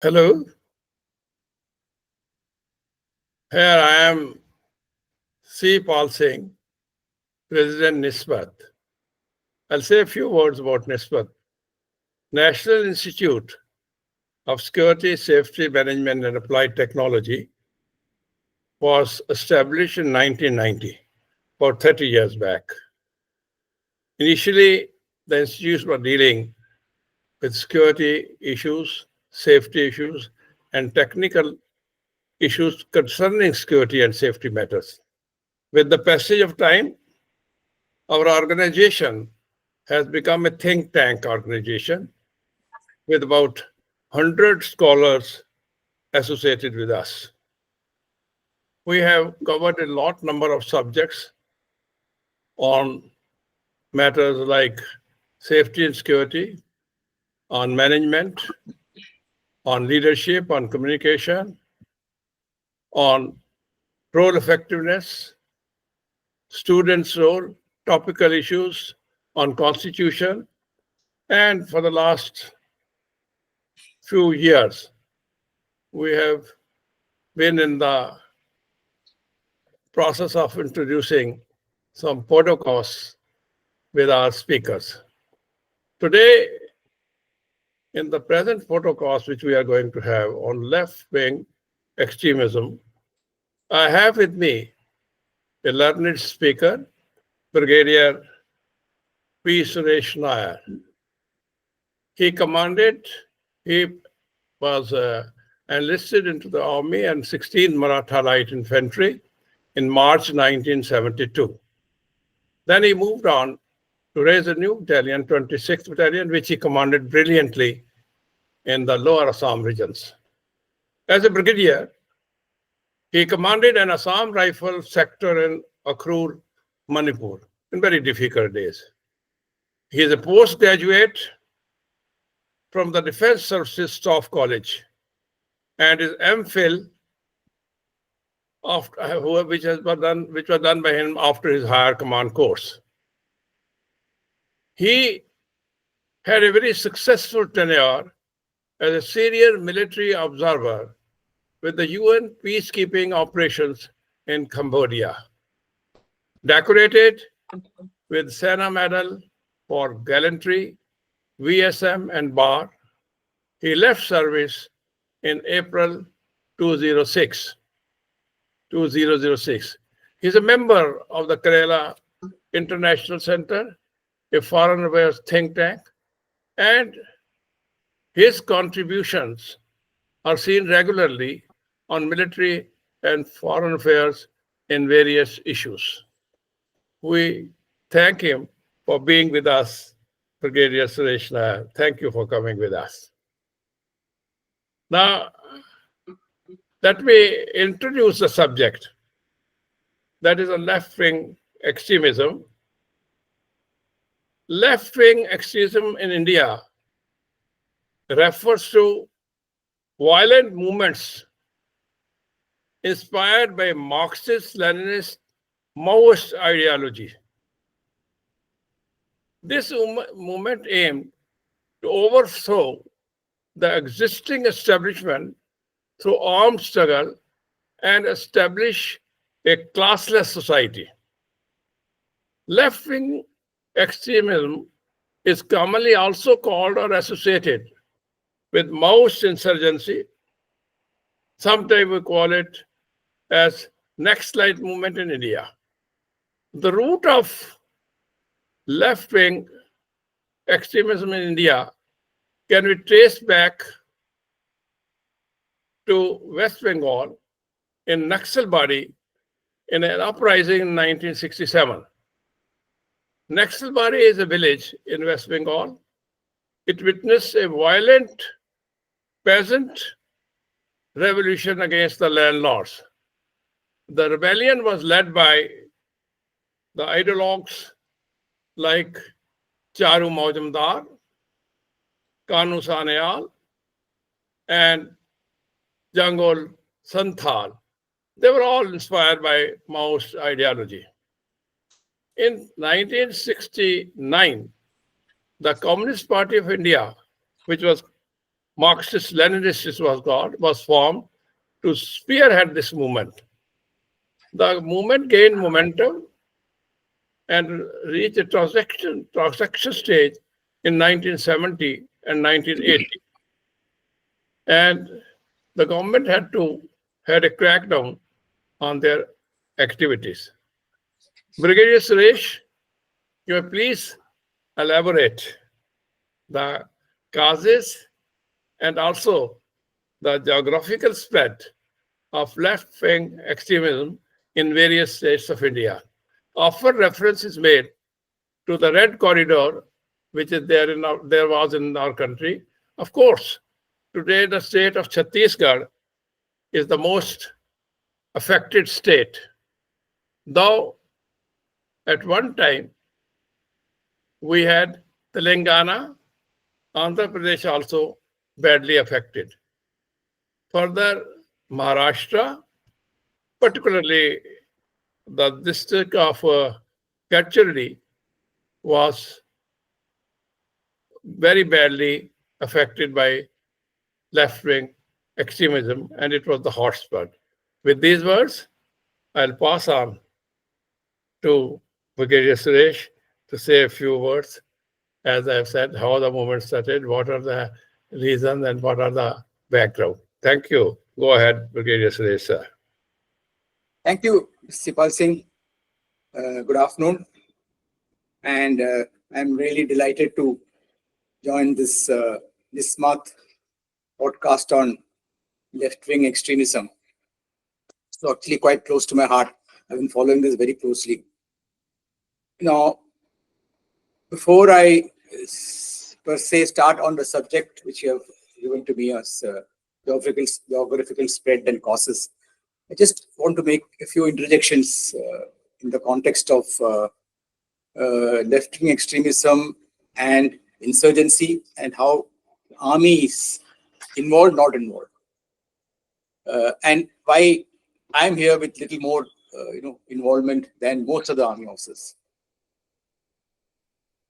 Hello, here I am C. Paul Singh, President NISSMAT. I'll say a few words about NISSMAT. National Institute of Security, Safety, Management and Applied Technology was established in 1990, about 30 years back. Initially, the institutes were dealing with security issues, safety issues, and technical issues concerning security and safety matters. With the passage of time, our organization has become a think tank organization with about 100 scholars associated with us. We have covered a lot number of subjects on matters like safety and security, on management, on leadership, on communication, on role effectiveness, students' role, topical issues, on constitution, and for the last few years, we have been in the process of introducing some podcasts with our speakers. Today, in the present podcast which we are going to have on left-wing extremism, I have with me a learned speaker, Brigadier P. Suresh Nair. He was enlisted into the army and 16th Maratha Light Infantry in March 1972. Then he moved on to raise a new battalion, 26th Battalion, which he commanded brilliantly in the lower Assam regions. As a brigadier, he commanded an Assam rifle sector in Akhrur, Manipur, in very difficult days. He is a postgraduate from the Defense Services Staff College and his MPhil, which was done by him after his higher command course. He had a very successful tenure as a senior military observer with the UN peacekeeping operations in Cambodia. Decorated with Sena Medal for gallantry, VSM and BAR, he left service in April 2006. He's a member of the Kerala International Center, a foreign affairs think tank, and his contributions are seen regularly on military and foreign affairs in various issues. We thank him for being with us, Brigadier Suresh Nair. Thank you for coming with us. Now, let me introduce the subject. That is a left-wing extremism. Left-wing extremism in India refers to violent movements inspired by Marxist-Leninist-Maoist ideology. This movement aimed to overthrow the existing establishment through armed struggle and establish a classless society. Left-wing extremism is commonly also called or associated with Maoist insurgency. Sometimes we call it as Naxalite movement in India. The root of left-wing extremism in India can be traced back to West Bengal in Naxalbari in an uprising in 1967. Naxalbari is a village in West Bengal. It witnessed a violent peasant revolution against the landlords. The rebellion was led by the ideologues like Charu Maujumdar, Kanu Sanayal, and Jangol Santhal. They were all inspired by Maoist ideology. In 1969, the Communist Party of India, which was Marxist-Leninist was formed to spearhead this movement. The movement gained momentum and reached a transaction stage in 1970 and 1980. And the government had a crackdown on their activities. Brigadier Suresh, you may please elaborate the causes and also the geographical spread of left-wing extremism in various states of India. Often reference is made to the Red Corridor, which is there was in our country. Of course, today the state of Chhattisgarh is the most affected state, though at one time we had Telangana, Andhra Pradesh also badly affected. Further, Maharashtra, particularly the district of Gadchirli, was very badly affected by left-wing extremism, and it was the hotspot. With these words, I'll pass on to Brigadier Suresh to say a few words. As I've said, how the movement started, what are the reasons, and what are the background. Thank you. Go ahead, Brigadier Suresh, sir. Thank you, Sipal Singh. Good afternoon. And I'm really delighted to join this NISSMAT podcast on left-wing extremism. So actually quite close to my heart. I've been following this very closely. Now, before I per se start on the subject which you have given to me as geographical spread and causes, I just want to make a few interjections in the context of left-wing extremism and insurgency and how the army is involved, not involved, and why I'm here with little more, involvement than most of the army officers.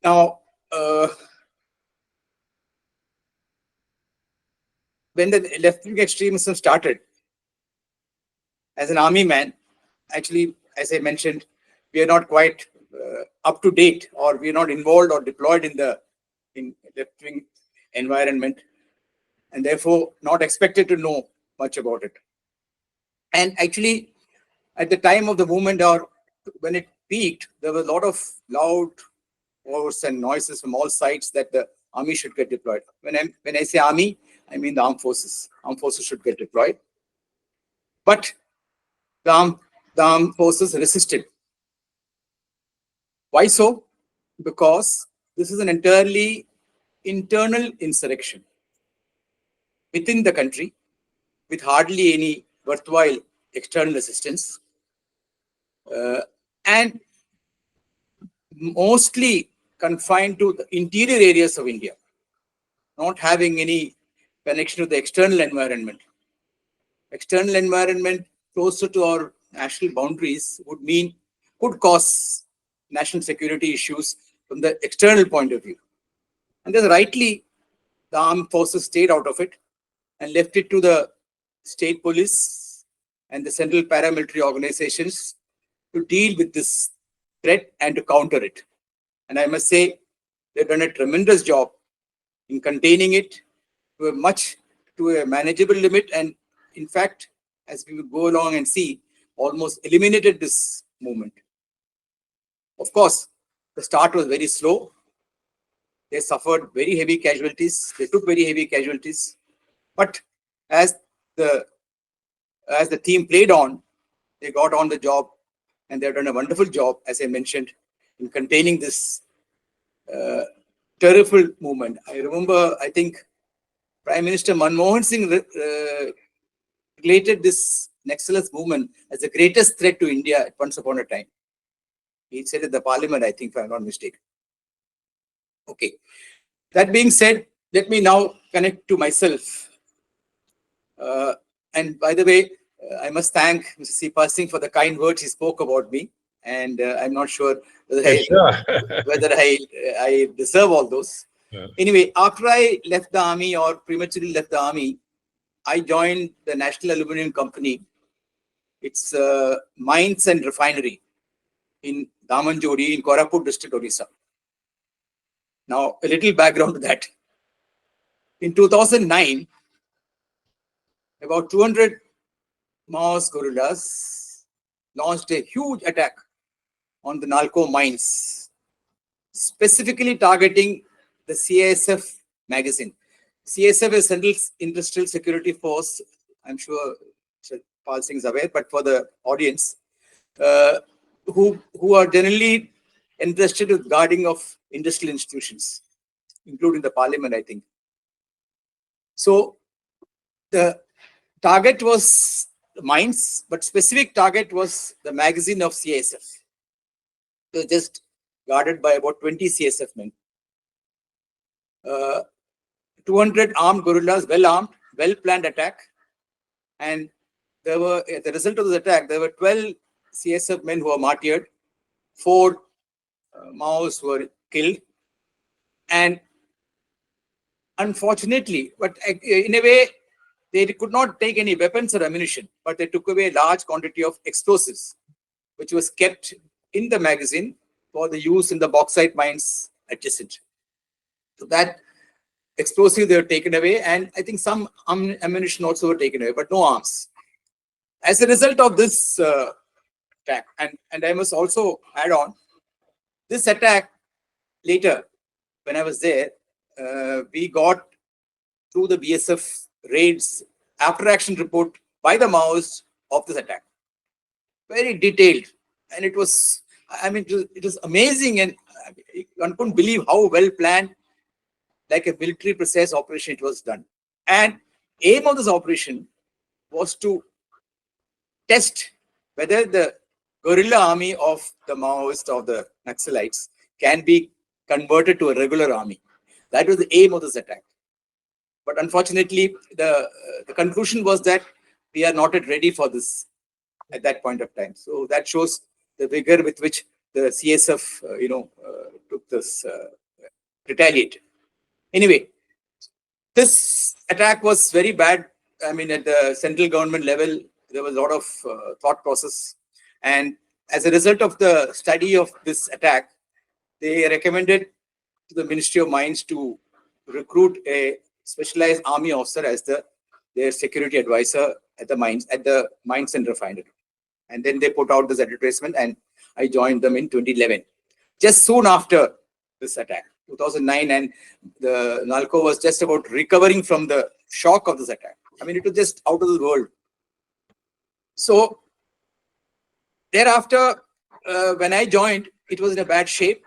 Now, when the left-wing extremism started, as an army man, actually, as I mentioned, we are not quite up to date, or we are not involved or deployed in left-wing environment, and therefore not expected to know much about it. And actually, at the time of the movement, or when it peaked, there were a lot of loud roars and noises from all sides that the army should get deployed. When I say army, I mean the armed forces. Armed forces should get deployed. But the armed forces resisted. Why so? Because this is an entirely internal insurrection within the country, with hardly any worthwhile external assistance, and mostly confined to the interior areas of India, not having any connection to the external environment. External environment closer to our national boundaries could cause national security issues from the external point of view. And thus rightly, the armed forces stayed out of it and left it to the state police and the central paramilitary organizations to deal with this threat and to counter it. And I must say, they've done a tremendous job in containing it to a manageable limit, and in fact, as we will go along and see, almost eliminated this movement. Of course, the start was very slow. They suffered very heavy casualties. They took very heavy casualties. But as the team played on, they got on the job, and they've done a wonderful job, as I mentioned, in containing this terrible movement. I remember, I think, Prime Minister Manmohan Singh related this Naxalist movement as the greatest threat to India once upon a time. He said at the parliament, I think, if I'm not mistaken. Okay. That being said, let me now connect to myself. And by the way, I must thank Mr. Sipal Singh for the kind words he spoke about me. And I'm not sure whether I deserve all those. Yeah. Anyway, after I left the army or prematurely left the army, I joined the National Aluminium Company. It's mines and refinery in Damanjodi in Koraput district, Odisha. Now, a little background to that. In 2009, about 200 Maoist guerrillas launched a huge attack on the Nalco mines, specifically targeting the CISF magazine. CISF is Central Industrial Security Force. I'm sure Pal Singh is aware, but for the audience, who are generally interested with guarding of industrial institutions, including the parliament, I think. So the target was the mines, but specific target was the magazine of CISF. It was just guarded by about 20 CSF men. 200 armed guerrillas, well armed, well planned attack. And there were, as the result of this attack, there were 12 CSF men who were martyred, 4 Maoists were killed. And unfortunately, but in a way, they could not take any weapons or ammunition, but they took away a large quantity of explosives, which was kept in the magazine for the use in the bauxite mines adjacent. So that explosive they were taken away, and I think some ammunition also were taken away, but no arms. As a result of this attack, and I must also add on, this attack later, when I was there, we got through the BSF raids after action report by the Maoists of this attack. Very detailed, and it was, I mean, it was amazing, and one couldn't believe how well planned, like a military precise operation it was done. And aim of this operation was to test whether the guerrilla army of the Maoists, of the Naxalites, can be converted to a regular army. That was the aim of this attack. But unfortunately, the conclusion was that we are not yet ready for this at that point of time. So that shows the vigor with which the CSF, took this, retaliated. Anyway, this attack was very bad. I mean, at the central government level, there was a lot of thought process. And as a result of the study of this attack, they recommended to the Ministry of Mines to recruit a specialized army officer as their security advisor at the mines and refinery. And then they put out this advertisement, and I joined them in 2011, just soon after this attack, 2009, and the Nalco was just about recovering from the shock of this attack. I mean, it was just out of the world. So thereafter, when I joined, it was in a bad shape.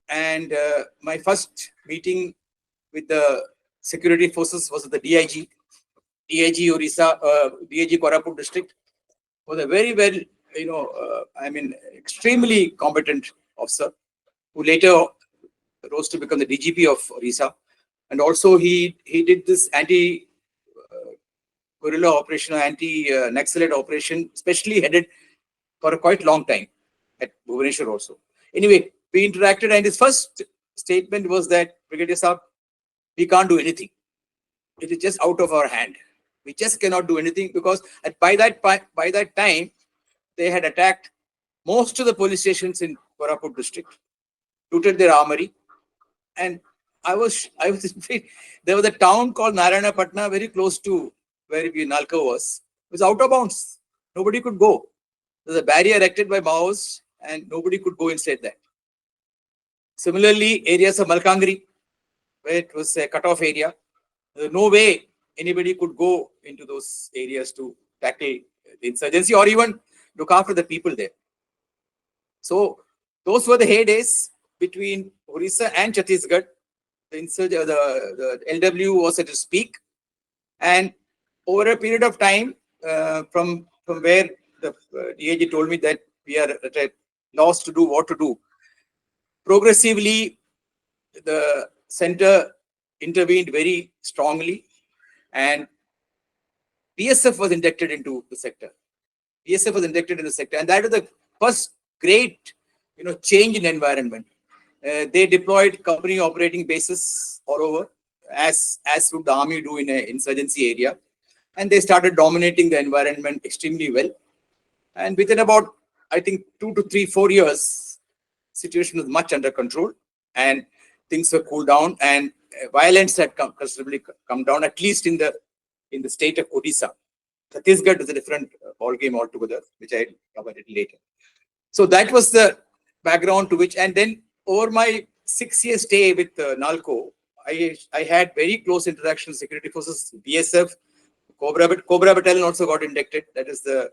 And my first meeting with the security forces was at the DIG Orissa, DIG Koraput district. Was a very well, extremely competent officer who later rose to become the DGP of Orissa. And also he did this anti-guerrilla operation, anti-Naxalite operation, especially headed for a quite long time at Bhubaneswar also. Anyway, we interacted, and his first statement was that, Brigadier Saab, we can't do anything. It is just out of our hand. We just cannot do anything, because by that time, they had attacked most of the police stations in Koraput district, looted their armory. And I was there was a town called Narayanapatna, very close to where Nalco was. It was out of bounds. Nobody could go. There was a barrier erected by Maoists, and nobody could go inside that. Similarly, areas of Malkangri, where it was a cut-off area, there was no way anybody could go into those areas to tackle the insurgency or even look after the people there. So those were the heydays between Orissa and Chhattisgarh. The LW was at its peak, and over a period of time, from where the DIG told me that we are at a loss to do what to do, progressively the center intervened very strongly, and BSF was inducted into the sector. BSF was inducted in the sector, and that is the first great, change in environment. They deployed company operating bases all over, as would the army do in an insurgency area. And they started dominating the environment extremely well. And within about, I think, 2 to 3, 4 years, situation was much under control and things were cooled down, and violence had considerably come down, at least in the state of Odisha. Chhattisgarh is a different ballgame altogether, which I'll cover a little later. So that was the background to which, and then over my 6-year stay with NALCO, I had very close interaction with security forces, BSF, Cobra Battalion also got inducted. That is the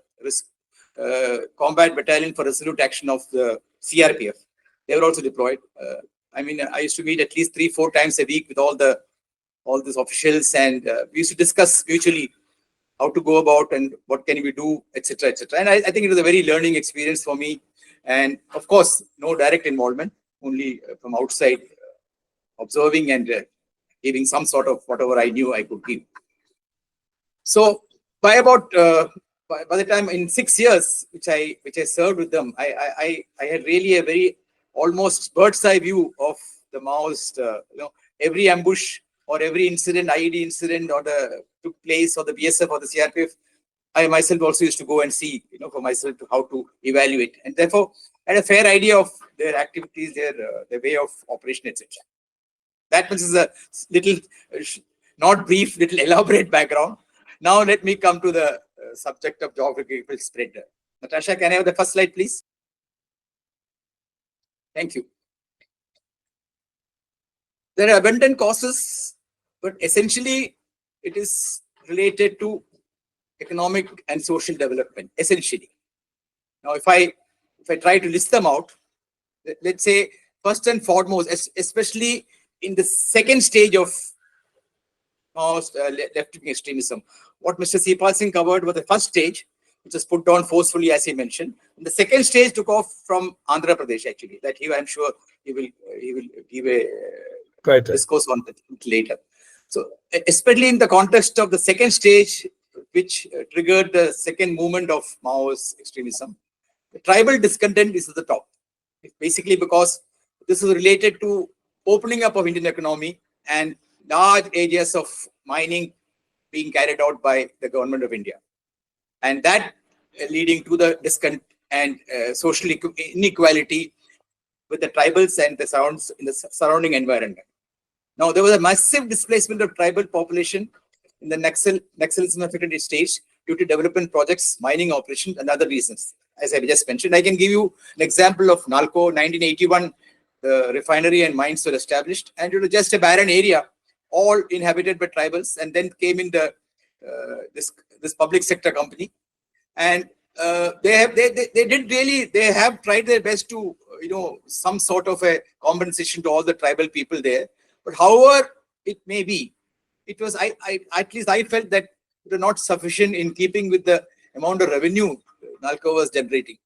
Combat Battalion for Resolute Action of the CRPF. They were also deployed. I mean, I used to meet at least 3-4 times a week with all these officials, and we used to discuss mutually how to go about and what can we do, etc., etc. And I think it was a very learning experience for me. And of course, no direct involvement, only from outside, observing and giving some sort of whatever I knew I could give. So by about by the time in 6 years, which I served with them, I had really a very almost bird's eye view of the Maoist. Every ambush or every incident, IED incident, or took place, or the BSF or the CRPF, I myself also used to go and see, for myself how to evaluate, and therefore had a fair idea of their activities, their way of operation, etc. That much is a little, not brief, little elaborate background. Now let me come to the subject of geographical spread. Natasha, can I have the first slide, please? Thank you. There are abundant causes, but essentially it is related to economic and social development, essentially. Now, if I try to list them out, let's say first and foremost, especially in the second stage of left-wing extremism, what Mr. Sipal Singh covered was the first stage, which was put down forcefully, as he mentioned. And the second stage took off from Andhra Pradesh, actually. That I'm sure he will give a discourse on that later. So, especially in the context of the second stage, which triggered the second movement of Maoist extremism, the tribal discontent is at the top. It's basically because this is related to opening up of Indian economy and large areas of mining being carried out by the government of India, and that leading to the discontent and social inequality with the tribals and the surrounding environment. Now, there was a massive displacement of tribal population in the Naxalism affected states due to development projects, mining operations, and other reasons. As I just mentioned, I can give you an example of NALCO. 1981, the refinery and mines were established, and it was just a barren area, all inhabited by tribals, and then came in the this public sector company, and they have tried their best to some sort of a compensation to all the tribal people there. But however it may be, it was at least I felt that it was not sufficient in keeping with the amount of revenue NALCO was generating.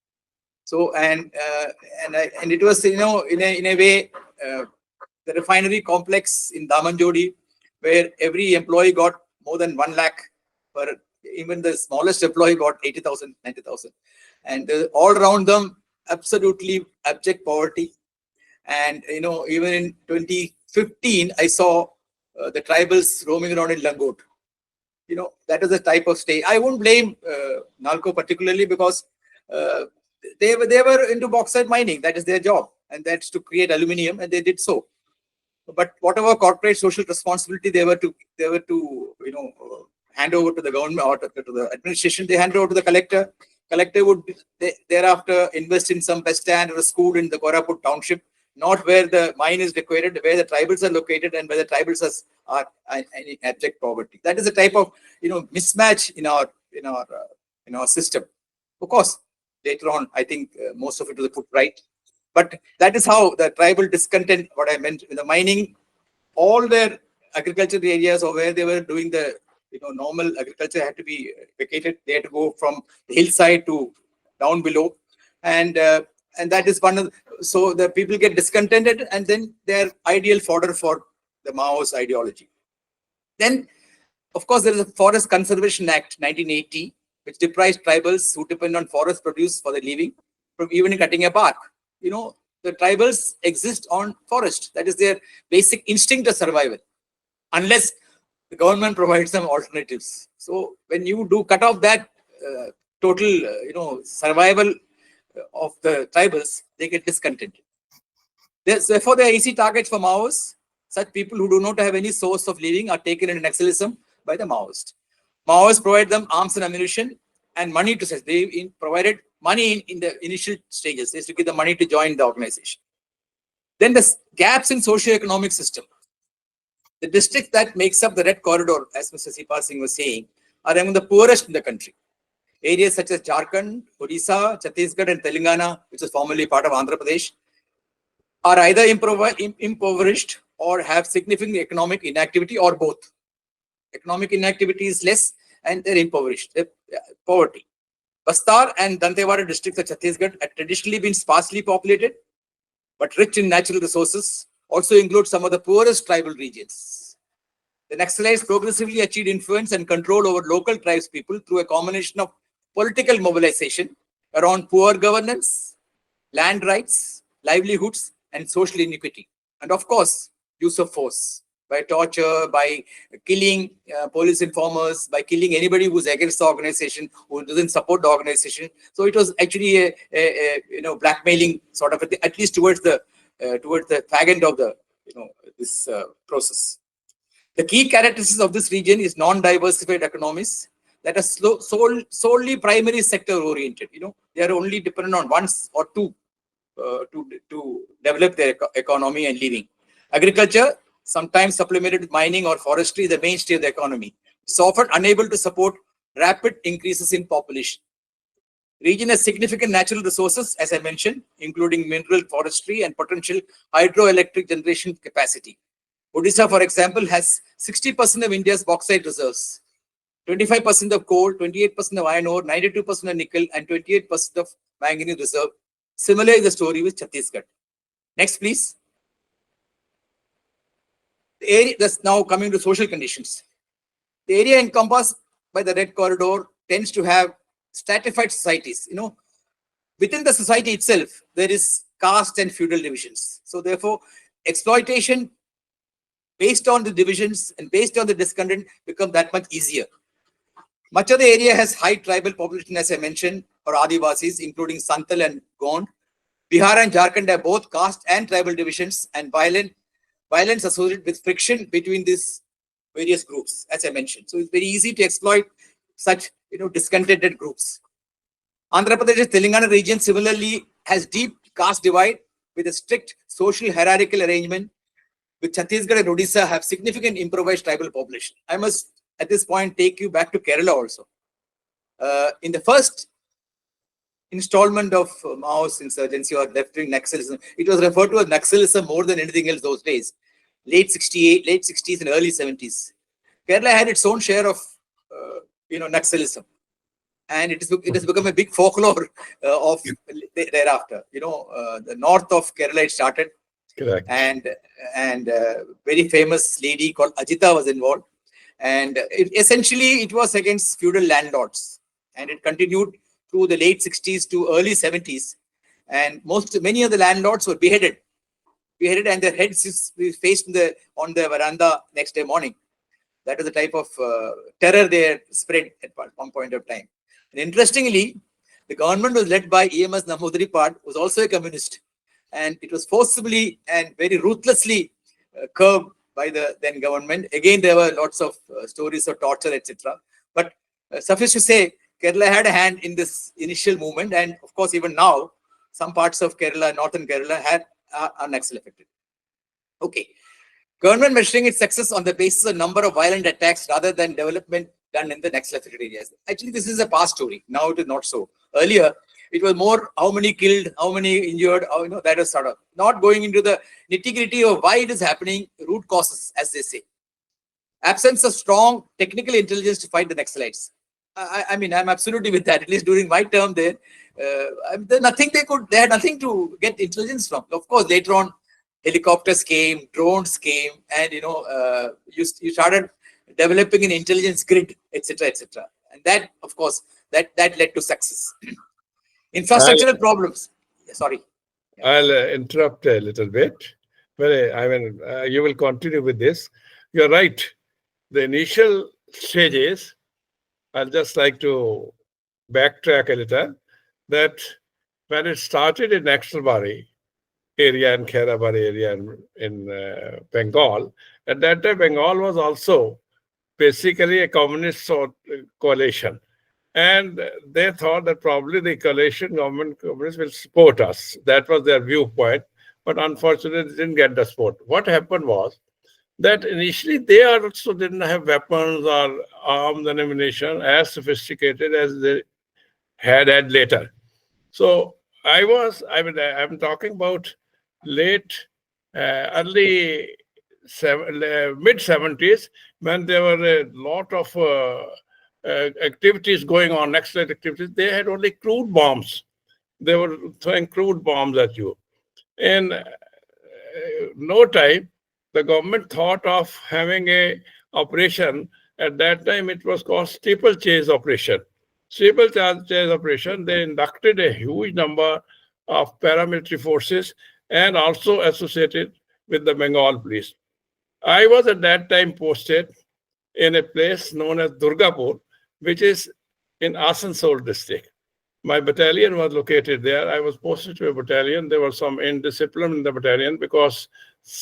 So and it was in a way the refinery complex in Damanjodi, where every employee got more than 1 lakh, per even the smallest employee got 80,000, 90,000, and all around them absolutely abject poverty. And even in 2015, I saw the tribals roaming around in Langot. That is the type of state. I won't blame NALCO particularly, because they were into bauxite mining. That is their job, and that's to create aluminium, and they did so. But whatever corporate social responsibility they were to hand over to the government or to the administration, they hand over to the collector. Collector would thereafter invest in some bus stand or a school in the Koraput township, not where the mine is located, where the tribals are located, and where the tribals are in abject poverty. That is a type of mismatch in our system. Of course, later on, I think most of it was put right. But that is how the tribal discontent, what I meant, in the mining, all their agricultural areas or where they were doing the normal agriculture had to be vacated. They had to go from the hillside to down below, and that is one of so the people get discontented, and then they're ideal fodder for the Maoist ideology. Then, of course, there is a Forest Conservation Act 1980, which deprives tribals who depend on forest produce for their living from even cutting a bark. the tribals exist on forest. That is their basic instinct of survival, unless the government provides them alternatives. So when you do cut off that total, survival of the tribals, they get discontented. Therefore, they are easy targets for Maoists. Such people who do not have any source of living are taken into Naxalism by the Maoists. Maoists provide them arms and ammunition and money to such. They provided money in the initial stages. They used to give the money to join the organization. Then the gaps in socio-economic system. The district that makes up the Red Corridor, as Mr. Sipal Singh was saying, are among the poorest in the country. Areas such as Jharkhand, Odisha, Chhattisgarh, and Telangana, which is formerly part of Andhra Pradesh, are either impoverished or have significant economic inactivity, or both. Economic inactivity is less and they're impoverished. Poverty. Bastar and Dantewada districts of Chhattisgarh have traditionally been sparsely populated, but rich in natural resources, also include some of the poorest tribal regions. The Naxalites progressively achieved influence and control over local tribes people through a combination of political mobilization around poor governance, land rights, livelihoods, and social inequity. And of course, use of force by torture, by killing police informers, by killing anybody who's against the organization, who doesn't support the organization. So it was actually a blackmailing sort of a thing, at least towards the fag end of the this process. The key characteristics of this region is non-diversified economies that are solely primary sector oriented. They are only dependent on one or two to develop their economy and living. Agriculture, sometimes supplemented with mining or forestry, is the mainstay of the economy. It's often unable to support rapid increases in population. Region has significant natural resources, as I mentioned, including mineral, forestry, and potential hydroelectric generation capacity. Odisha, for example, has 60% of India's bauxite reserves, 25% of coal, 28% of iron ore, 92% of nickel, and 28% of manganese reserve. Similarly, the story with Chhattisgarh. Next, please. The area that's now coming to social conditions. The area encompassed by the Red Corridor tends to have stratified societies. Within the society itself, there is caste and feudal divisions. So therefore, exploitation based on the divisions and based on the discontent become that much easier. Much of the area has high tribal population, as I mentioned, or Adivasis, including Santal and Gond. Bihar and Jharkhand have both caste and tribal divisions and violence associated with friction between these various groups, as I mentioned. So it's very easy to exploit such discontented groups. Andhra Pradesh Telangana region similarly has deep caste divide with a strict social hierarchical arrangement, with Chhattisgarh and Odisha have significant improvised tribal population. I must at this point take you back to Kerala also. In the first installment of Maoist insurgency or left-wing Naxalism, it was referred to as Naxalism more than anything else those days. Late 60s and early 70s. Kerala had its own share of Naxalism, and it has become a big folklore of thereafter. The north of Kerala it started. Correct. And very famous lady called Ajita was involved, and essentially it was against feudal landlords, and it continued through the late 60s to early 70s, and many of the landlords were beheaded, and their heads faced on the veranda next day morning. That is the type of terror they spread at one point of time. And interestingly, the government was led by EMS Namboodiripad, who was also a communist. And it was forcibly and very ruthlessly curbed by the then government. Again, there were lots of stories of torture, etc. But suffice to say, Kerala had a hand in this initial movement. And of course, even now, some parts of Kerala, northern Kerala, are Naxal affected. Okay. Government measuring its success on the basis of number of violent attacks rather than development done in the Naxal affected areas. Actually, this is a past story. Now it is not so. Earlier, it was more how many killed, how many injured, that was sort of not going into the nitty-gritty of why it is happening, root causes, as they say. Absence of strong technical intelligence to fight the Naxalites. I mean, I'm absolutely with that. At least during my term there, they had nothing to get intelligence from. Of course, later on, helicopters came, drones came, and you started developing an intelligence grid, etc., etc. And that, of course, that led to success. Infrastructural problems. Sorry. I'll interrupt a little bit. You will continue with this. You're right. The initial stages, I'll just like to backtrack a little, that when it started in Naxalbari area and Khairabad area in Bengal, at that time Bengal was also basically a communist coalition. And they thought that probably the coalition government communists will support us. That was their viewpoint. But unfortunately, they didn't get the support. What happened was that initially they also didn't have weapons or arms and ammunition as sophisticated as they had later. So I'm talking about late, early mid 70s, when there were a lot of activities going on, Naxalite activities. They had only crude bombs. They were throwing crude bombs at you. In no time, the government thought of having a operation. At that time, it was called steeplechase operation. Steeplechase operation, they inducted a huge number of paramilitary forces and also associated with the Bengal police. I was at that time posted in a place known as Durgapur, which is in Asansol district. My battalion was located there. I was posted to a battalion. There was some indiscipline in the battalion because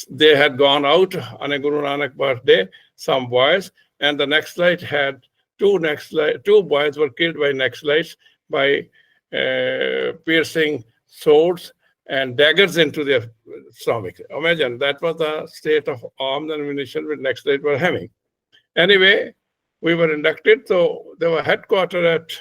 they had gone out on a Guru Nanak birthday, some boys, and the Naxalite had two boys were killed by Naxalites by piercing swords and daggers into their stomach. Imagine, that was the state of arms and ammunition which Naxalites were having. Anyway, we were inducted, so they were headquartered at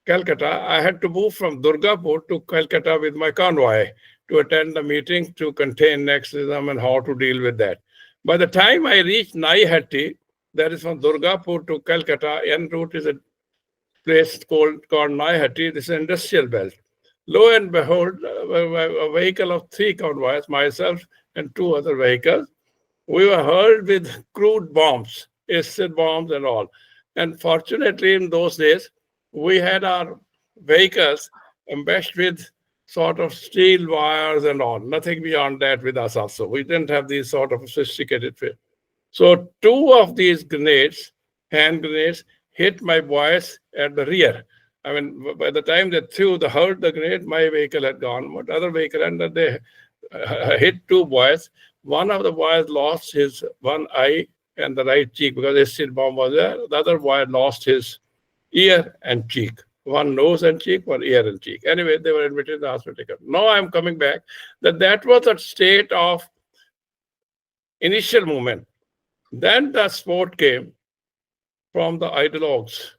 Calcutta. I had to move from Durgapur to Calcutta with my convoy to attend the meeting to contain Naxalism and how to deal with that. By the time I reached Naihatti, that is from Durgapur to Calcutta, en route is a place called Naihatti. This is an industrial belt. Lo and behold, a vehicle of 3 convoys, myself and 2 other vehicles, we were hurled with crude bombs, acid bombs and all. And fortunately, in those days, we had our vehicles embellished with sort of steel wires and all. Nothing beyond that with us also. We didn't have these sort of sophisticated fit. So 2 of these grenades, hand grenades, hit my boys at the rear. I mean, by the time they hurled the grenade, my vehicle had gone. But other vehicle, and they hit 2 boys. One of the boys lost his one eye and the right cheek because a acid bomb was there. The other boy lost his ear and cheek. One nose and cheek, one ear and cheek. Anyway, they were admitted in the hospital. Now I'm coming back that was a state of initial movement. Then the support came from the ideologues.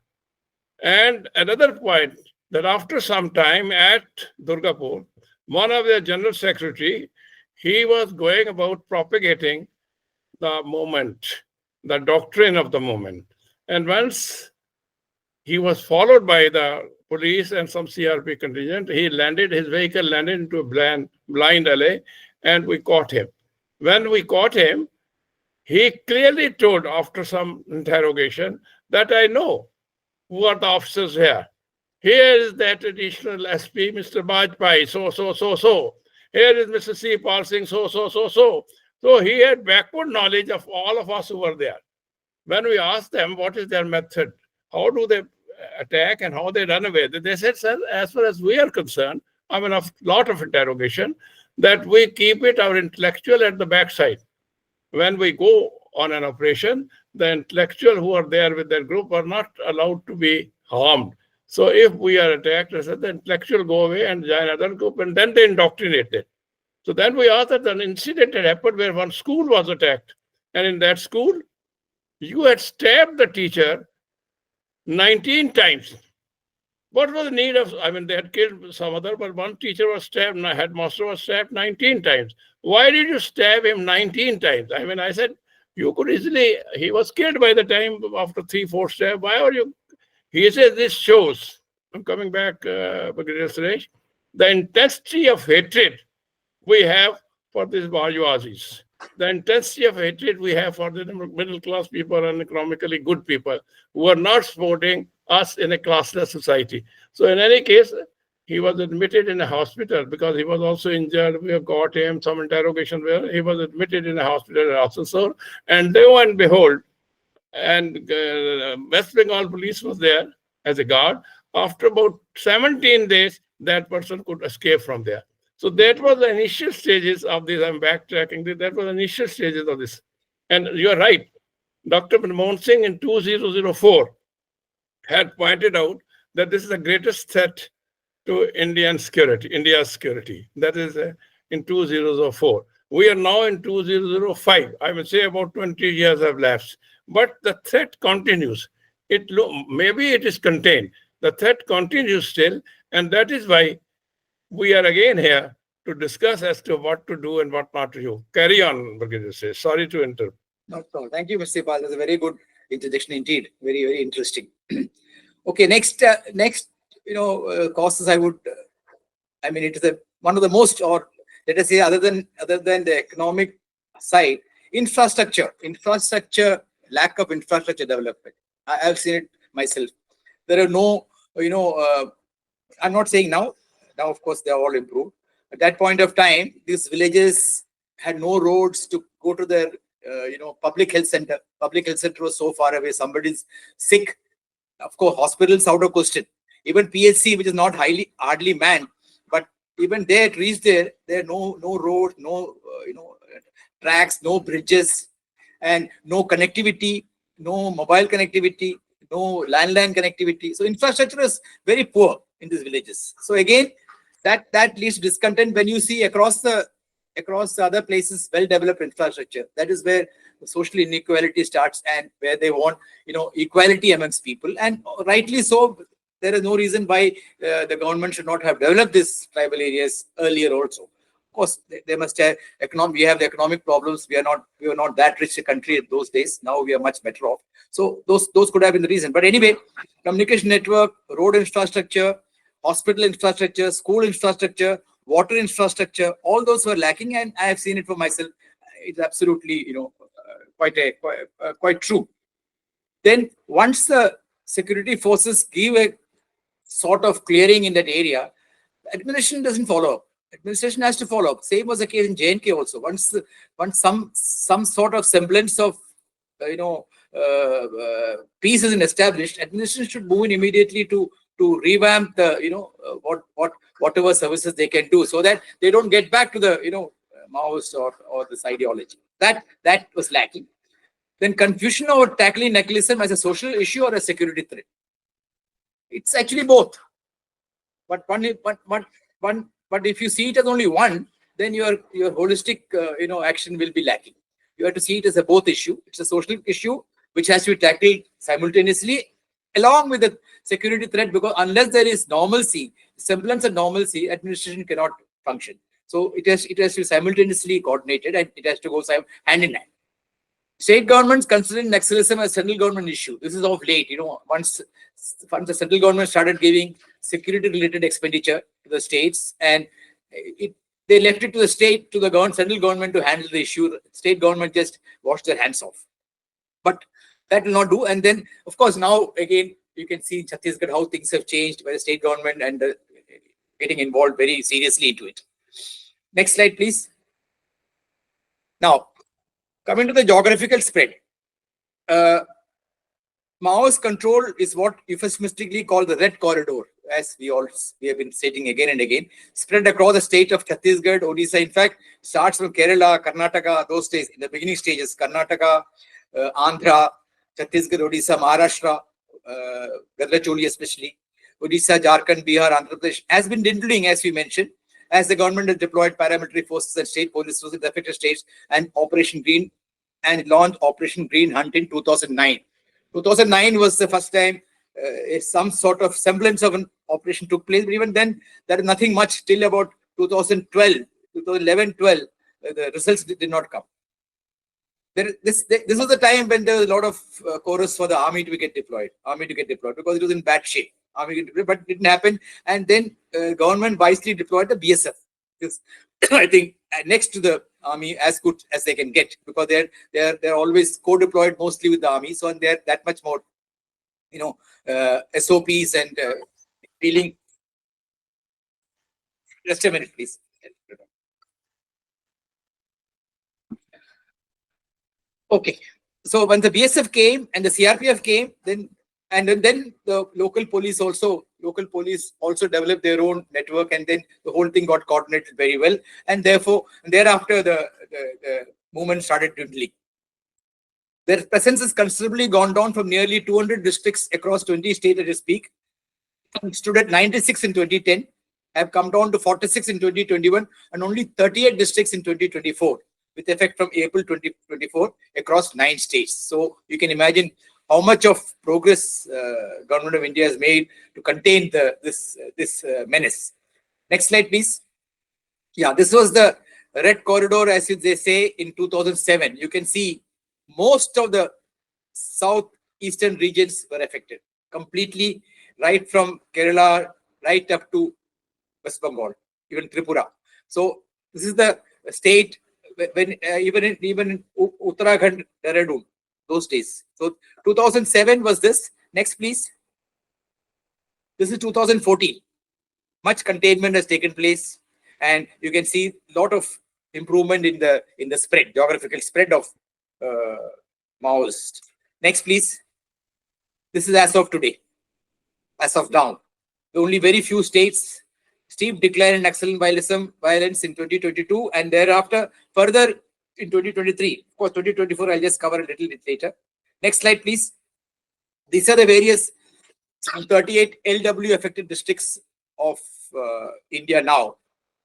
And another point, that after some time at Durgapur, one of their general secretary, he was going about propagating the movement, the doctrine of the movement. And once he was followed by the police and some CRP contingent, his vehicle landed into a blind alley, and we caught him. When we caught him, he clearly told, after some interrogation, that I know who are the officers here. Here is that additional SP, Mr. Bajpai, so. Here is Mr. C. Pal Singh, so. So he had backward knowledge of all of us who were there. When we asked them what is their method, how do they attack and how they run away, they said, sir, as far as we are concerned, I mean, a lot of interrogation, that we keep our intellectual at the backside. When we go on an operation, the intellectual who are there with their group are not allowed to be harmed. So if we are attacked, the intellectual go away and join another group, and then they indoctrinate it. So then we asked that an incident had happened where one school was attacked. And in that school, you had stabbed the teacher 19 times. What was the need of, I mean, they had killed some other, but one teacher was stabbed, headmaster was stabbed 19 times. Why did you stab him 19 times? I mean, I said, you could easily, he was killed by the time after 3-4 stabs. Why are you? He says this shows, I'm coming back, Brigadier Suresh, the intensity of hatred we have for these bourgeoisies, the intensity of hatred we have for the middle class people and economically good people who are not supporting us in a classless society. So in any case, he was admitted in a hospital because he was also injured. We have got him some interrogation where he was admitted in a hospital in Asansol. And lo and behold, and West Bengal police was there as a guard. After about 17 days, that person could escape from there. So that was the initial stages of this. I'm backtracking. That was the initial stages of this. And you're right. Dr. Manmohan Singh in 2004 had pointed out that this is the greatest threat to India's security. That is in 2004. We are now in 2005. I would say about 20 years have lapsed. But the threat continues. Maybe it is contained. The threat continues still. And that is why we are again here to discuss as to what to do and what not to do. Carry on, Brigadier Sir. Sorry to interrupt. No, thank you, Mr. Pal. That's a very good interjection indeed. Very, very interesting. Okay, next, causes I would, it is one of the most, or let us say, other than the economic side, infrastructure, lack of infrastructure development. I've seen it myself. There are no, I'm not saying now of course they are all improved. At that point of time, these villages had no roads to go to their, public health center. Public health center was so far away. Somebody's sick. Of course, hospitals out of question. Even PHC, which is not hardly manned, but even there, to reach there are no roads, no tracks, no bridges, and no connectivity, no mobile connectivity, no landline connectivity. So infrastructure is very poor in these villages. So again, that leads to discontent when you see across the other places well-developed infrastructure. That is where the social inequality starts and where they want, equality amongst people. And rightly so, there is no reason why the government should not have developed these tribal areas earlier also. Of course, they must have we have the economic problems. We were not that rich a country in those days. Now we are much better off. So those could have been the reason. But anyway, communication network, road infrastructure, hospital infrastructure, school infrastructure, water infrastructure, all those were lacking, and I have seen it for myself. It's absolutely, quite true. Then once the security forces give a sort of clearing in that area, administration doesn't follow up. Administration has to follow up. Same was the case in J&K also. Once some sort of semblance of peace isn't established, administration should move in immediately to revamp the whatever services they can do, so that they don't get back to the Maoist or this ideology. That was lacking. Then confusion over tackling Naxalism as a social issue or a security threat. It's actually both. But if you see it as only one, then your holistic action will be lacking. You have to see it as a both issue. It's a social issue which has to be tackled simultaneously along with the security threat, because unless there is normalcy, semblance of normalcy, administration cannot function. So it has to be simultaneously coordinated, and it has to go hand in hand. State governments considering Naxalism as central government issue. This is of late, once the central government started giving security-related expenditure to the states, and they left it to the central government to handle the issue. State government just washed their hands off. But that will not do. And then, of course, now again, you can see in Chhattisgarh how things have changed by the state government and getting involved very seriously into it. Next slide, please. Now, coming to the geographical spread. Maoist control is what euphemistically called the Red Corridor, as we have been stating again and again, spread across the state of Chhattisgarh, Odisha. In fact, starts from Kerala, Karnataka, those states, in the beginning stages, Karnataka, Andhra, Chhattisgarh, Odisha, Maharashtra, Gadlacholi especially, Odisha, Jharkhand, Bihar, Andhra Pradesh, has been dwindling, as we mentioned, as the government has deployed paramilitary forces and state police forces in the affected states and launched Operation Green Hunt in 2009. 2009 was the first time some sort of semblance of an operation took place, but even then, there is nothing much till about 2011-12. The results did not come. This was the time when there was a lot of chorus for the army to get deployed, because it was in bad shape. But it didn't happen. And then government wisely deployed the BSF. Because I think next to the army, as good as they can get, because they're always co-deployed mostly with the army. So they're that much more, SOPs and dealing Just a minute, please. Okay. So when the BSF came and the CRPF came, then the local police also developed their own network, and then the whole thing got coordinated very well. And therefore, thereafter, the movement started dwindling. Their presence has considerably gone down from nearly 200 districts across 20 states at its peak. It stood at 96 in 2010, have come down to 46 in 2021, and only 38 districts in 2024, with effect from April 2024 across 9 states. So you can imagine how much of progress Government of India has made to contain this menace. Next slide, please. Yeah, this was the red corridor, as they say, in 2007. You can see most of the southeastern regions were affected completely, right from Kerala right up to West Bengal, even Tripura. So this is the state when even in Uttarakhand, Dehradun, those days. So 2007 was this. Next, please. This is 2014. Much containment has taken place, and you can see a lot of improvement in the spread, geographical spread of Maoist. Next, please. This is as of today, as of now. Only very few states. Steep decline in Naxalism violence in 2022, and thereafter further in 2023. Of course, 2024 I'll just cover a little bit later. Next slide, please. These are the various 38 LW affected districts of India now.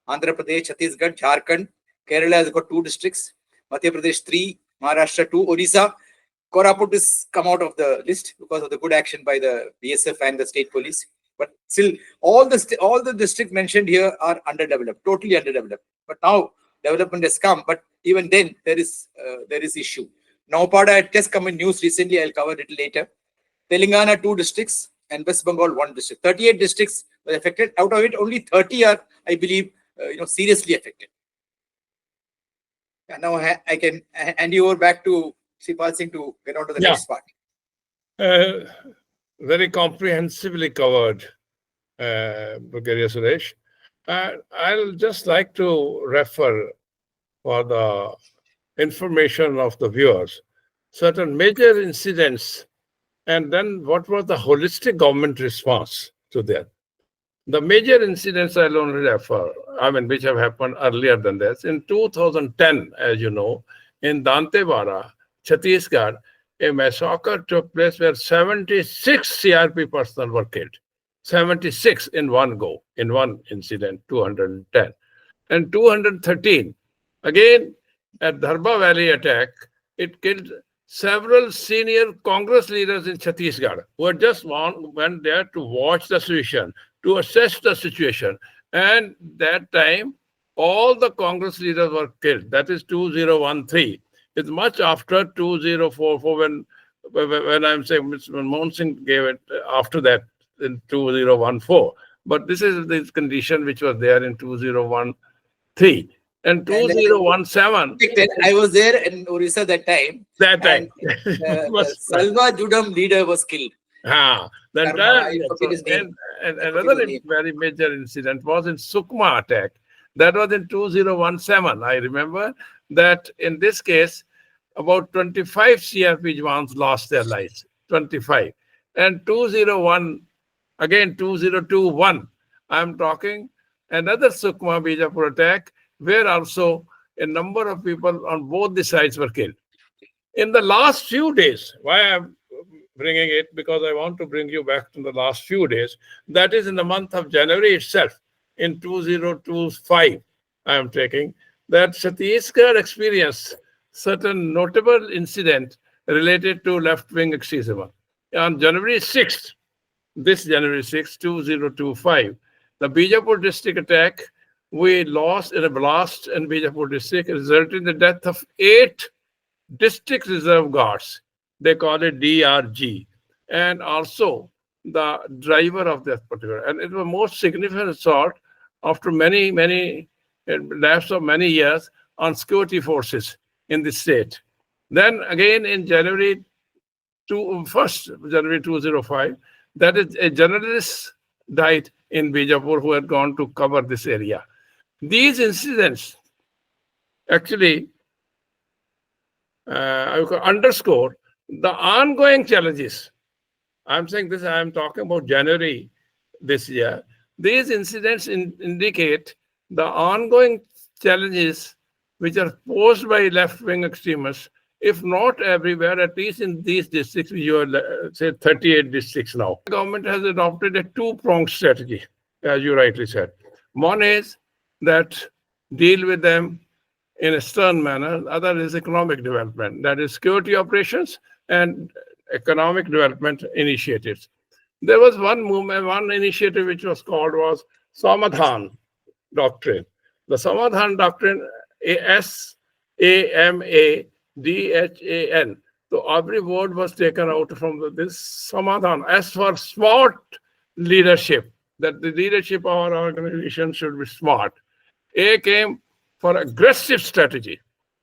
Andhra Pradesh, Chhattisgarh, Jharkhand. Kerala has got 2 districts. Madhya Pradesh 3, Maharashtra 2, Odisha. Koraput has come out of the list because of the good action by the BSF and the state police. But still, all the districts mentioned here are underdeveloped, totally underdeveloped. But now development has come. But even then, there is issue. Dantewada had just come in news recently. I'll cover it later. Telangana 2 districts and West Bengal 1 district. 38 districts were affected. Out of it, only 30 are, I believe, seriously affected. And now I can hand you over back to Sipal Singh to get on to the next part. Very comprehensively covered, Brigadier Suresh. I'll just like to refer for the information of the viewers certain major incidents, and then what was the holistic government response to that. The major incidents I'll only refer, which have happened earlier than this. In 2010, as you know, in Dantewada, Chhattisgarh, a massacre took place where 76 CRP personnel were killed. 76 in one go, in one incident, 210. And 213, again, at Darbha Valley attack, it killed several senior Congress leaders in Chhattisgarh who had just went there to watch the situation, to assess the situation. And that time, all the Congress leaders were killed. That is 2013. It's much after 2044 when I'm saying Mr. Manmohan Singh gave it after that in 2014. But this is the condition which was there in 2013. And 2017. I was there in Orissa that time. The Salva Judam leader was killed. And another very major incident was in Sukma attack. That was in 2017. I remember that in this case, about 25 CRP Jawans lost their lives. 25. And 2021, I'm talking another Sukma Bijapur attack, where also a number of people on both the sides were killed. In the last few days, why I'm bringing it, because I want to bring you back to the last few days, that is in the month of January itself, in 2025, I am taking, that Chhattisgarh experienced certain notable incident related to left-wing extremism. On January 6th, this January 6th, 2025, the Bijapur district attack, we lost in a blast in Bijapur district, resulted in the death of 8 district reserve guards. They call it DRG. And also the driver of that particular. And it was most significant assault after many lapse of many years on security forces in the state. Then again in January 2005, that is a journalist died in Bijapur who had gone to cover this area. These incidents actually I could underscore the ongoing challenges. I'm saying this, I'm talking about January this year. These incidents indicate the ongoing challenges which are posed by left-wing extremists, if not everywhere, at least in these districts, you are, say, 38 districts now. The government has adopted a two-pronged strategy, as you rightly said. One is that deal with them in a stern manner. The other is economic development, that is security operations and economic development initiatives. There was one movement, one initiative which was called was Samadhan Doctrine. The Samadhan Doctrine, S-A-M-A-D-H-A-N. So every word was taken out from this Samadhan. S for smart leadership, that the leadership of our organization should be smart. A came for aggressive strategy.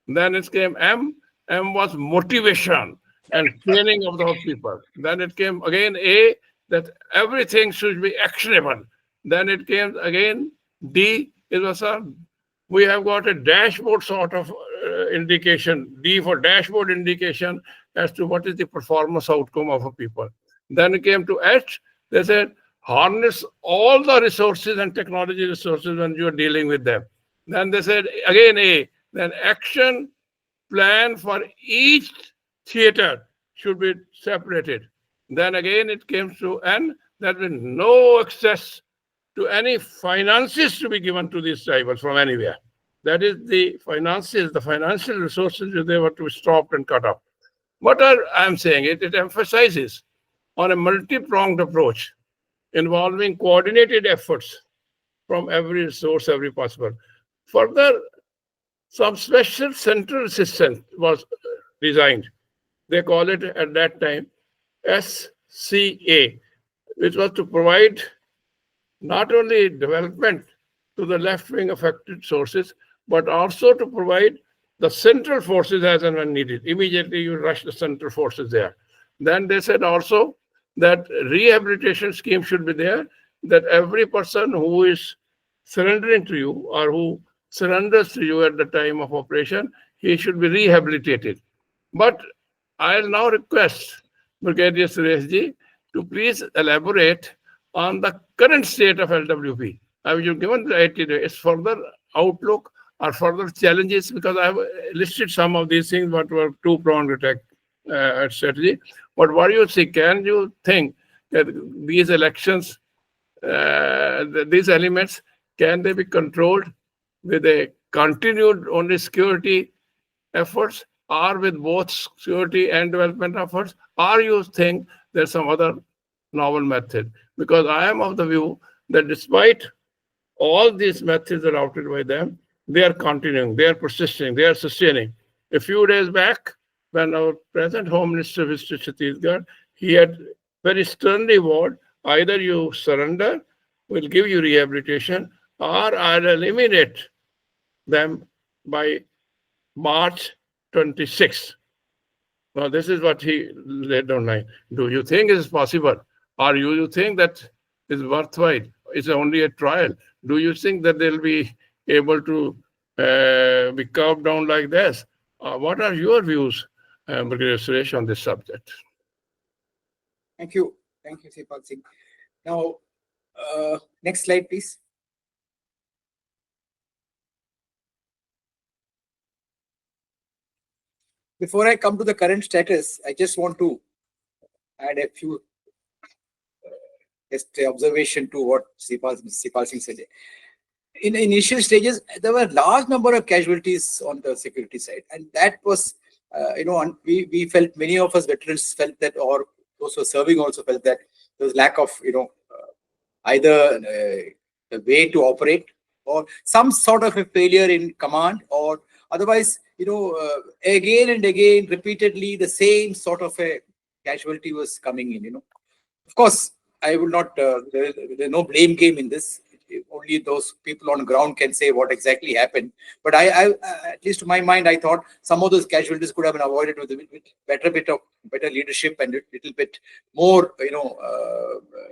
Then it came M. M was motivation and training of those people. Then it came again A, that everything should be actionable. Then it came again D. It was we have got a dashboard sort of indication, D for dashboard indication as to what is the performance outcome of a people. Then it came to H. They said harness all the resources and technology resources when you are dealing with them. Then they said again A, then action plan for each theater should be separated. Then again it came to N, that with no access to any finances to be given to these tribals from anywhere. That is the finances, the financial resources, they were to be stopped and cut off. What I'm saying, it emphasizes on a multi-pronged approach involving coordinated efforts from every source, every possible. Further, some special central assistance was designed. They call it at that time SCA, which was to provide not only development to the left-wing affected sources, but also to provide the central forces as and when needed. Immediately you rush the central forces there. Then they said also that rehabilitation scheme should be there, that every person who is surrendering to you or who surrenders to you at the time of operation, he should be rehabilitated. But I'll now request Brigadier Sureshji to please elaborate on the current state of LWP. I will given the 80 days further outlook or further challenges, because I have listed some of these things, what were two-pronged attack strategy. But what do you see? Can you think that these elections, these elements, can they be controlled with a continued only security efforts, or with both security and development efforts, or you think there's some other novel method? Because I am of the view that despite all these methods adopted by them, they are continuing, they are persisting, they are sustaining. A few days back, when our present Home Minister visited Chhattisgarh, he had very sternly warned, either you surrender, we'll give you rehabilitation, or I'll eliminate them by March 26th. Now, this is what he laid on line. Do you think it is possible? Or you think that is worthwhile? It's only a trial. Do you think that they'll be able to be carved down like this? What are your views, Brigadier Suresh, on this subject? Thank you. Thank you, Sipal Singh. Now, next slide, please. Before I come to the current status, I just want to add a few just observation to what Sipal Singh said. In the initial stages, there were a large number of casualties on the security side, and that was, we felt, many of us veterans felt that, or those who are serving also felt that there was lack of, either a way to operate or some sort of a failure in command, or otherwise, again and again, repeatedly, the same sort of a casualty was coming in. Of course, I will not. There's no blame game in this. Only those people on ground can say what exactly happened. But I at least to my mind, I thought some of those casualties could have been avoided with a better leadership and a little bit more,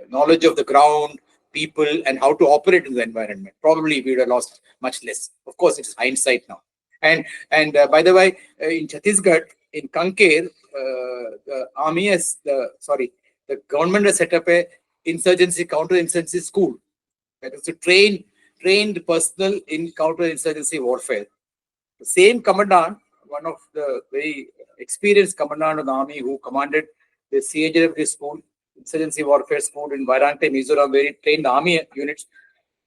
knowledge of the ground, people, and how to operate in the environment. Probably we would have lost much less. Of course, it's hindsight now. And by the way, in Chhattisgarh, in Kanker, the government has set up a counter-insurgency school. That is to train trained personnel in counter-insurgency warfare. The same commandant, one of the very experienced commandant of the army who commanded the CHF school, insurgency warfare school in Vairante, Mizoram, where he trained the army units,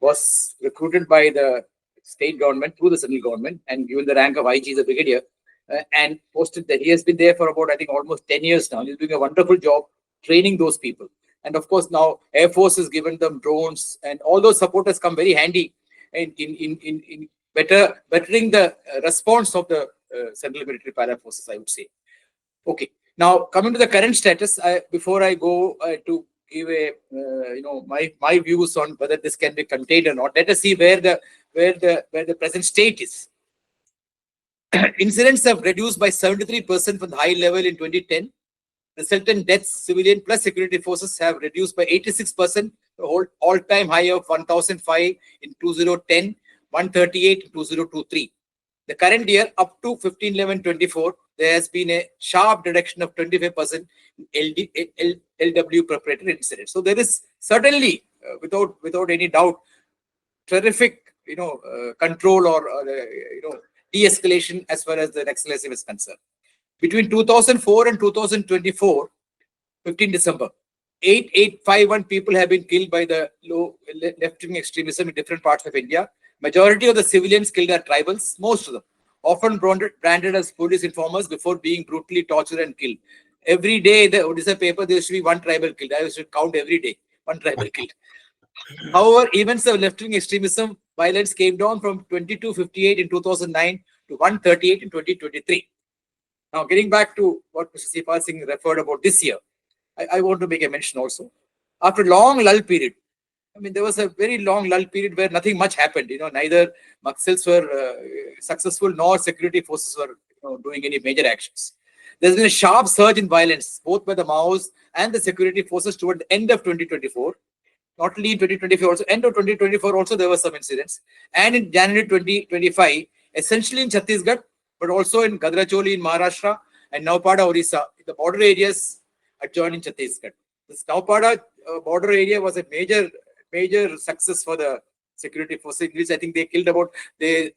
was recruited by the state government through the central government and given the rank of IG, the brigadier, and posted that he has been there for about, I think, almost 10 years now. He's doing a wonderful job training those people. And of course, now Air Force has given them drones, and all those support has come very handy in bettering the response of the Central Military Para Forces, I would say. Okay, now coming to the current status, before I go to give a my views on whether this can be contained or not, let us see where the present state is. Incidents have reduced by 73% from the high level in 2010. Resultant deaths, civilian plus security forces, have reduced by 86%, the all-time high of 1,005 in 2010, 138 in 2023. The current year, up to 15/11/24, there has been a sharp reduction of 25% in LW preparatory incidents. So there is certainly, without any doubt, terrific, control or de-escalation as far as the Naxalism is concerned. Between 2004 and 2024, 15 December, 8,851 people have been killed by the left-wing extremism in different parts of India. Majority of the civilians killed are tribals, most of them, often branded as police informers before being brutally tortured and killed. Every day in the Odisha paper, there used to be one tribal killed. I used to count every day, one tribal killed. However, events of left-wing extremism violence came down from 2258 in 2009 to 138 in 2023. Now, getting back to what Mr. Sipal Singh referred about this year, I want to make a mention also. After a long lull period, I mean, there was a very long lull period where nothing much happened. Neither Naxals were successful nor security forces were doing any major actions. There's been a sharp surge in violence, both by the Maos and the security forces toward the end of 2024. Not only in 2024, also end of 2024, also there were some incidents. And in January 2025, essentially in Chhattisgarh, but also in Gadracholi in Maharashtra and Naupada, Orissa, the border areas adjoining Chhattisgarh. This Naupada border area was a major success for the security forces, which I think they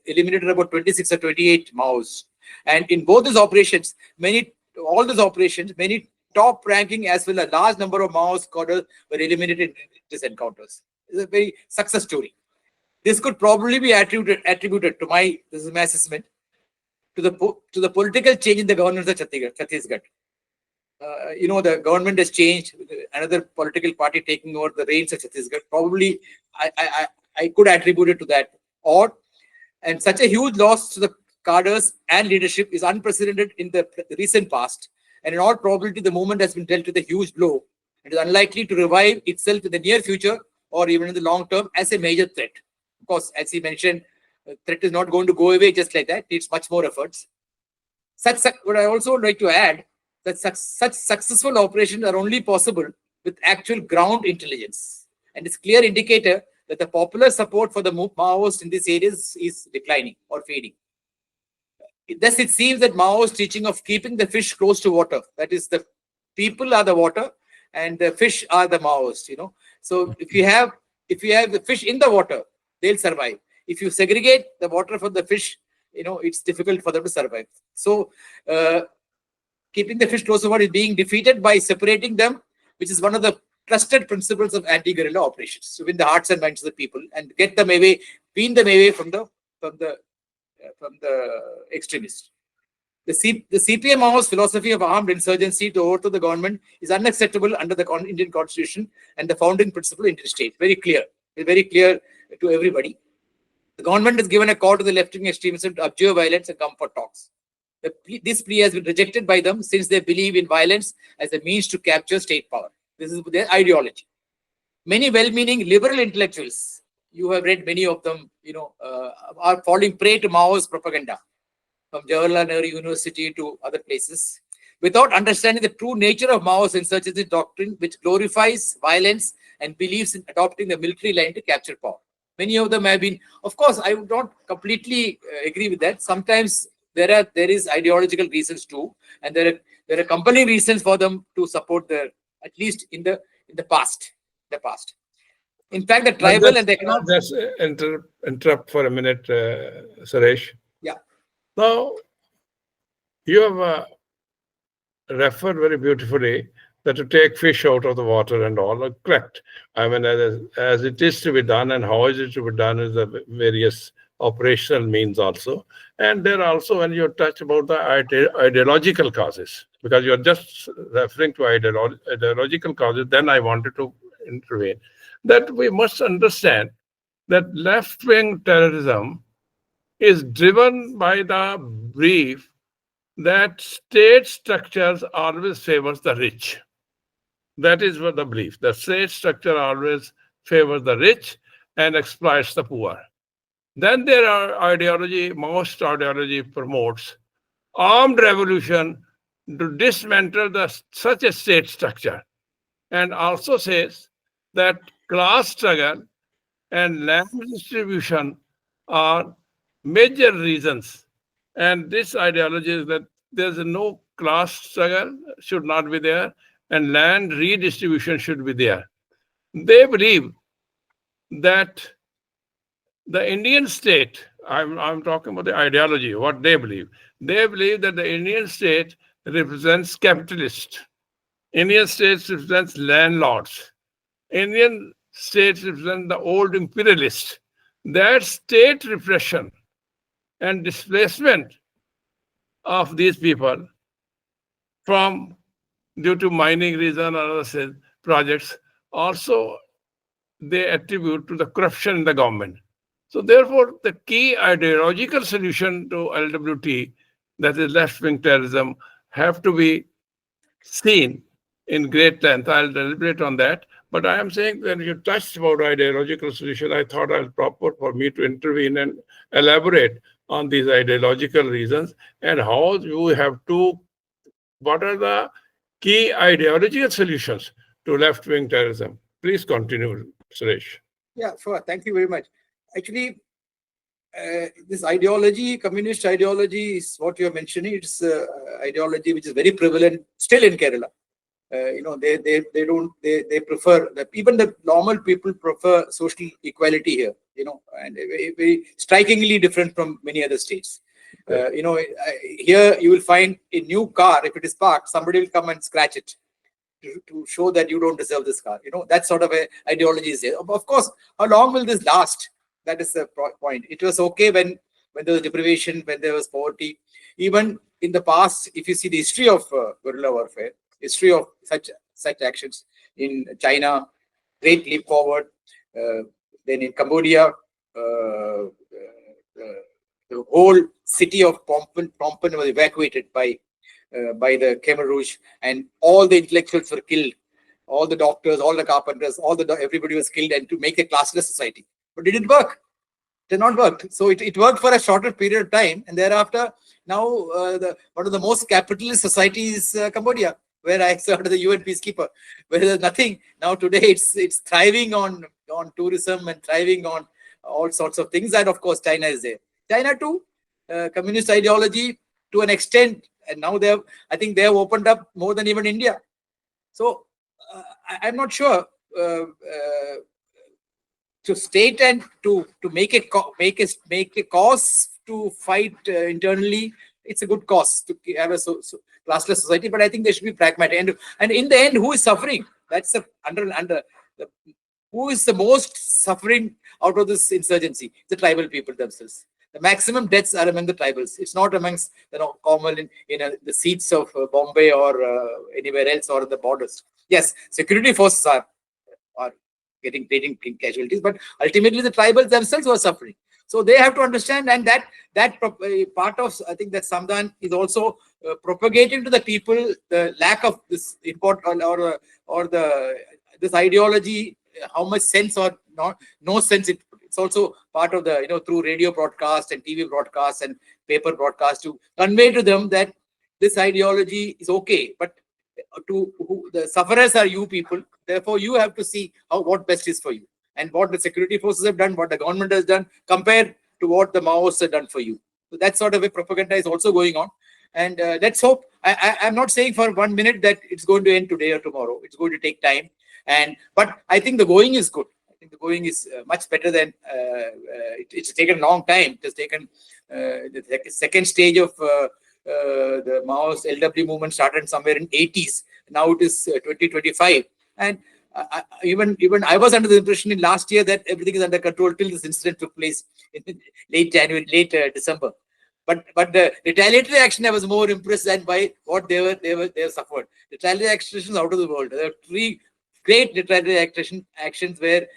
eliminated about 26 or 28 Maos. And in both these operations, many top-ranking as well as a large number of Mao squatters were eliminated in these encounters. It's a very success story. This could probably be attributed to this is my assessment, to the political change in the governance of Chhattisgarh. The government has changed, another political party taking over the reins of Chhattisgarh. Probably, I could attribute it to that. And such a huge loss to the cadres and leadership is unprecedented in the recent past. And in all probability, the movement has been dealt with a huge blow and is unlikely to revive itself in the near future or even in the long term as a major threat. Of course, as he mentioned, the threat is not going to go away just like that. It needs much more efforts. What I also would like to add, that such successful operations are only possible with actual ground intelligence. And it's a clear indicator that the popular support for the Maoists in these areas is declining or fading. Thus, it seems that Mao's teaching of keeping the fish close to water, that is, the people are the water and the fish are the Maoists, So if you have the fish in the water, they'll survive. If you segregate the water from the fish, it's difficult for them to survive. So keeping the fish close to water is being defeated by separating them, which is one of the trusted principles of anti-guerrilla operations, to win the hearts and minds of the people and get them away, wean them away from the extremists. The CPI-ML's philosophy of armed insurgency to overthrow the government is unacceptable under the Indian Constitution and the founding principle of Indian state. Very clear. It's very clear to everybody. The government has given a call to the left-wing extremism to abjure violence and come for talks. This plea has been rejected by them since they believe in violence as a means to capture state power. This is their ideology. Many well-meaning liberal intellectuals, you have read many of them, are falling prey to Mao's propaganda, from Jawaharlal Nehru University to other places, without understanding the true nature of Mao's insurgency doctrine, which glorifies violence and believes in adopting the military line to capture power. Many of them have been, of course, I would not completely agree with that. Sometimes there is ideological reasons too, and there are compelling reasons for them to support at least in the past. In fact, the tribal and the economic. Just interrupt for a minute, Suresh. Yeah. Now, you have referred very beautifully that to take fish out of the water and all are correct. I mean, as it is to be done and how is it to be done is the various operational means also. And there also, when you touch about the ideological causes, because you're just referring to ideological causes, then I wanted to intervene, that we must understand that left-wing terrorism is driven by the belief that state structures always favors the rich. That is what the belief. The state structure always favors the rich and exploits the poor. Then there are Maoist ideology promotes armed revolution to dismantle such a state structure, and also says that class struggle and land distribution are major reasons. And this ideology is that there's no class struggle, should not be there, and land redistribution should be there. They believe that the Indian state, I'm talking about the ideology, what they believe. They believe that the Indian state represents capitalists. Indian state represents landlords. Indian states represent the old imperialists. That state repression and displacement of these people from due to mining reason or other projects, also they attribute to the corruption in the government. So therefore, the key ideological solution to LWT, that is left-wing terrorism, have to be seen in great length. I'll deliberate on that. But I am saying when you touched about ideological solution, I thought it was proper for me to intervene and elaborate on these ideological reasons and how you have to, what are the key ideological solutions to left-wing terrorism. Please continue, Suresh. Yeah, sure. Thank you very much. Actually, this ideology, communist ideology, is what you are mentioning. It's ideology which is very prevalent still in Kerala. They prefer that, even the normal people prefer social equality here. And very strikingly different from many other states. Here you will find a new car. If it is parked, somebody will come and scratch it to show that you don't deserve this car. That sort of a ideology is there. Of course, how long will this last? That is the point. It was okay when there was deprivation, when there was poverty. Even in the past, if you see the history of guerrilla warfare, history of such actions in China, great leap forward. Then in Cambodia, the whole city of Phnom Penh was evacuated by the Khmer Rouge, and all the intellectuals were killed. All the doctors, all the carpenters, everybody was killed, and to make a classless society. But did it work? It did not work. So it worked for a shorter period of time, and thereafter, now one of the most capitalist societies is Cambodia, where I served as a UN peacekeeper, where there's nothing. Now today it's thriving on tourism and thriving on all sorts of things. And of course, China is there. China too, communist ideology to an extent, and now I think they have opened up more than even India. So I'm not sure to state and to make a cause to fight internally. It's a good cause to have a classless society, but I think they should be pragmatic. And in the end, who is suffering? That's who is the most suffering out of this insurgency? The tribal people themselves. The maximum deaths are among the tribals. It's not amongst common in the seats of Bombay or anywhere else or the borders. Yes, security forces are getting casualties, but ultimately the tribals themselves were suffering. So they have to understand, and that part of, I think that Samdhan is also propagating to the people the lack of this import or this ideology, how much sense or no sense it's also part of the through radio broadcast and TV broadcast and paper broadcast to convey to them that this ideology is okay, but the sufferers are you people. Therefore, you have to see what best is for you, and what the security forces have done, what the government has done, compared to what the Maoists have done for you. So that sort of a propaganda is also going on. And let's hope. I'm not saying for 1 minute that it's going to end today or tomorrow. It's going to take time. But I think the going is good. I think the going is much better than it's taken a long time. It has taken the second stage of the Maoist LW movement started somewhere in 80s. Now it is 2025, and even I was under the impression in last year that everything is under control till this incident took place in late December. But the retaliatory action, I was more impressed than by what they have suffered. Retaliatory actions out of the world. There are 3 great retaliatory actions where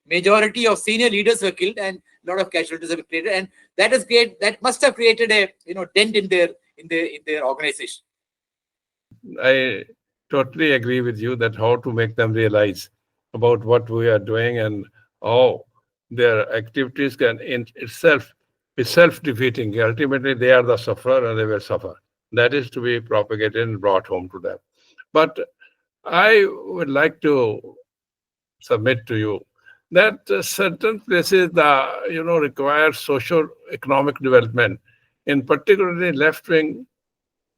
majority of senior leaders were killed and a lot of casualties have been created, and that is great. That must have created a dent in their organization. I totally agree with you that how to make them realize about what we are doing and how their activities can in itself be self-defeating. Ultimately, they are the sufferer and they will suffer. That is to be propagated and brought home to them. But I would like to submit to you that certain places require socio-economic development, in particularly left-wing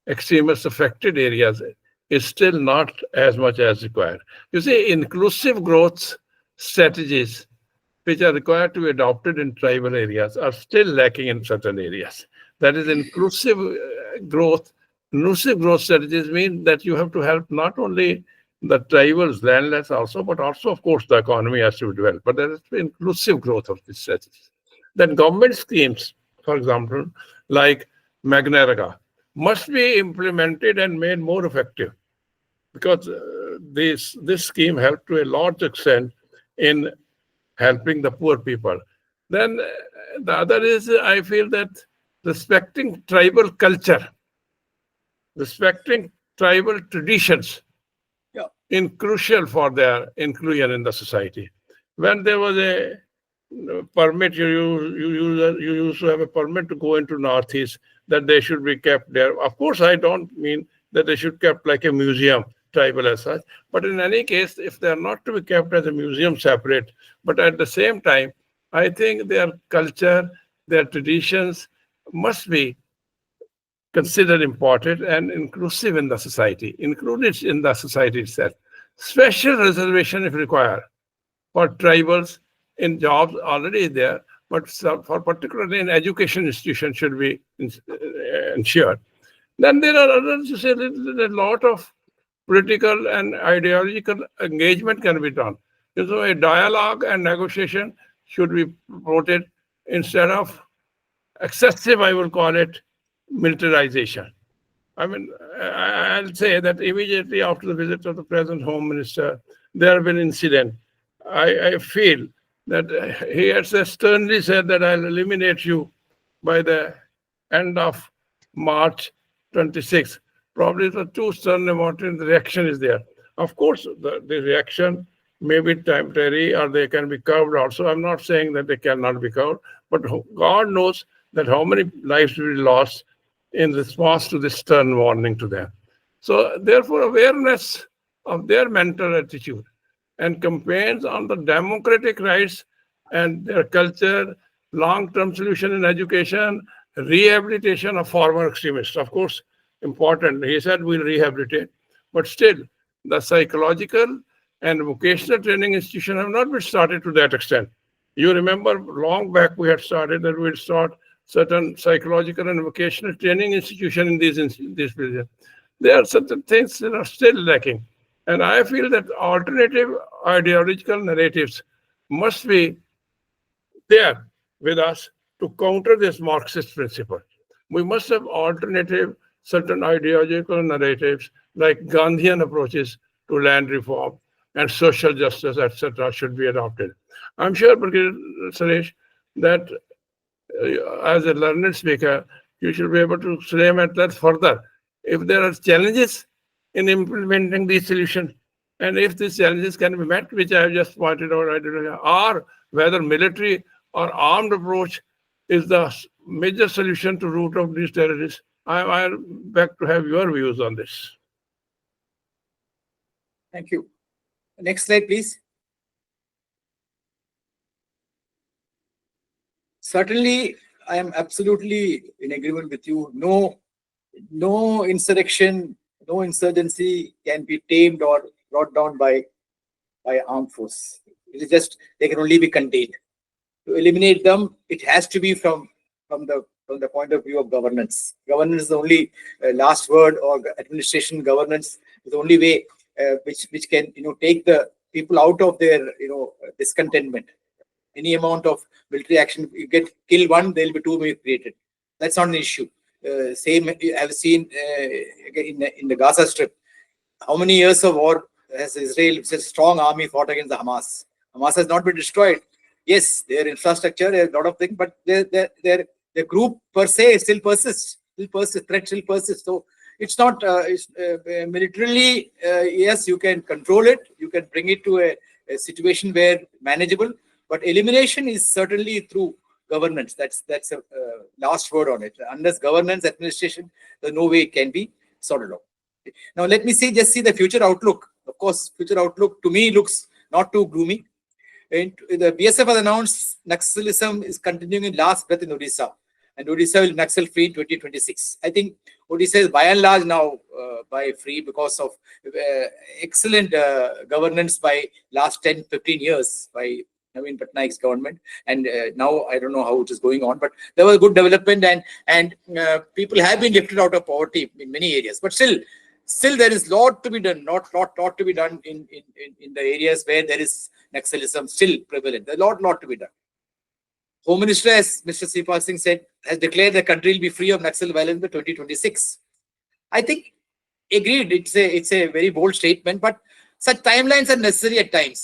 extremist affected areas, is still not as much as required. You see, inclusive growth strategies which are required to be adopted in tribal areas are still lacking in certain areas. That is, inclusive growth strategies mean that you have to help not only the tribals, landless also, but also, of course, the economy has to be developed. But there has to be inclusive growth of these strategies. Then government schemes, for example, like Magnaraga, must be implemented and made more effective, because this scheme helped to a large extent in helping the poor people. Then the other is, I feel that respecting tribal culture, respecting tribal traditions, is crucial for their inclusion in the society. When there was a permit, you used to have a permit to go into Northeast, that they should be kept there. Of course, I don't mean that they should be kept like a museum, tribal as such. But in any case, if they are not to be kept as a museum separate, but at the same time, I think their culture, their traditions must be considered important and inclusive in the society, included in the society itself. Special reservation if required for tribals in jobs already there, but for particularly in education institutions should be ensured. Then there are others who say that a lot of political and ideological engagement can be done. So a dialogue and negotiation should be promoted instead of excessive, I will call it, militarization. I mean, I'll say that immediately after the visit of the present Home Minister, there have been incidents. I feel that he has sternly said that I'll eliminate you by the end of March 26. Probably the too stern amount in the reaction is there. Of course, the reaction may be temporary or they can be curbed also. I'm not saying that they cannot be curbed, but God knows that how many lives will be lost in response to this stern warning to them. So therefore, awareness of their mental attitude and campaigns on the democratic rights and their culture, long-term solution in education, rehabilitation of former extremists. Of course, important. He said we'll rehabilitate, but still the psychological and vocational training institutions have not been started to that extent. You remember long back we had started that we'd start certain psychological and vocational training institutions in these places. There are certain things that are still lacking. And I feel that alternative ideological narratives must be there with us to counter this Marxist principle. We must have alternative certain ideological narratives like Gandhian approaches to land reform and social justice, etc., should be adopted. I'm sure, Suresh, that as a learned speaker, you should be able to frame it that further. If there are challenges in implementing these solutions, and if these challenges can be met, which I have just pointed out, or whether military or armed approach is the major solution to root out these terrorists, I beg to have your views on this. Thank you. Next slide, please. Certainly, I am absolutely in agreement with you. No insurrection, no insurgency can be tamed or brought down by armed force. It is just, they can only be contained. To eliminate them, it has to be from the point of view of governance. Governance is the only last word, or administration governance is the only way which can take the people out of their discontentment. Any amount of military action, you get kill one, there will be two more created. That's not an issue. Same I've seen in the Gaza Strip. How many years of war has Israel, it's a strong army, fought against the Hamas? Hamas has not been destroyed. Yes, their infrastructure, there's a lot of things, but their group per se still persists. Threat still persists. So it's not militarily. Yes, you can control it. You can bring it to a situation where manageable. But elimination is certainly through governance. That's a last word on it. Unless governance, administration, there's no way it can be sorted out. Now let me just see the future outlook. Of course, future outlook to me looks not too gloomy. And the BSF has announced Naxalism is continuing in last breath in Odisha, and Odisha will Naxal free in 2026. I think Odisha is by and large now by free because of excellent governance by last 10-15 years by Naveen Patnaik's government, and now I don't know how it is going on, but there was good development, and people have been lifted out of poverty in many areas. But still there is lot to be done, lot to be done in the areas where there is Naxalism still prevalent. There's a lot to be done. Home Minister, as Mr. Sripal Singh said, has declared the country will be free of Naxal violence by 2026. I think, agreed, it's a very bold statement, but such timelines are necessary at times.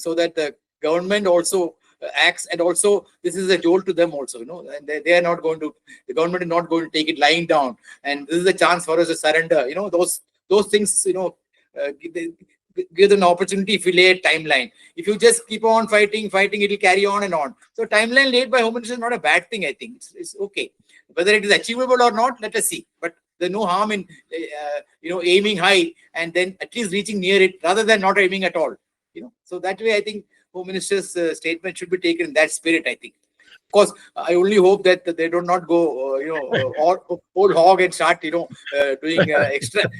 So that the government also acts, and also this is a jolt to them also, and they are not going to, the government is not going to take it lying down, and this is a chance for us to surrender. Those things, give them an opportunity if you lay a timeline. If you just keep on fighting, it will carry on and on. So timeline laid by Home Minister is not a bad thing, I think. It's okay. Whether it is achievable or not, let us see. But there's no harm in aiming high and then at least reaching near it rather than not aiming at all. So that way, I think Home Minister's statement should be taken in that spirit, I think. Of course, I only hope that they do not go, whole hog and start, doing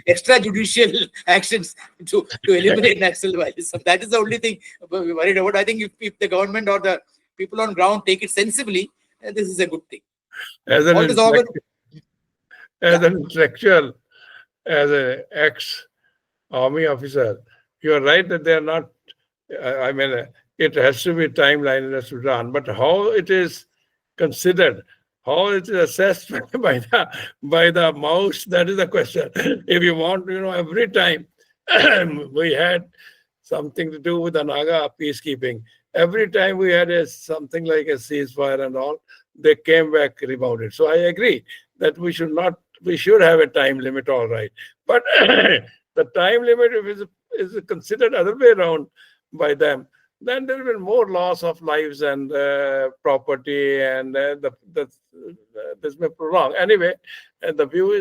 extrajudicial actions to eliminate Naxal violence. So that is the only thing we're worried about. I think if the government or the people on ground take it sensibly, this is a good thing. As an intellectual, as an ex-army officer, you are right that they are not. I mean, it has to be timeline in Sudan, but how it is considered, how it is assessed by the Maoists, that is the question. If you want, every time we had something to do with the Naga peacekeeping, every time we had something like a ceasefire and all, they came back rebounded. So I agree that we should have a time limit, all right. But the time limit, if is considered other way around by them, then there will be more loss of lives and property, and this may prolong. Anyway, your view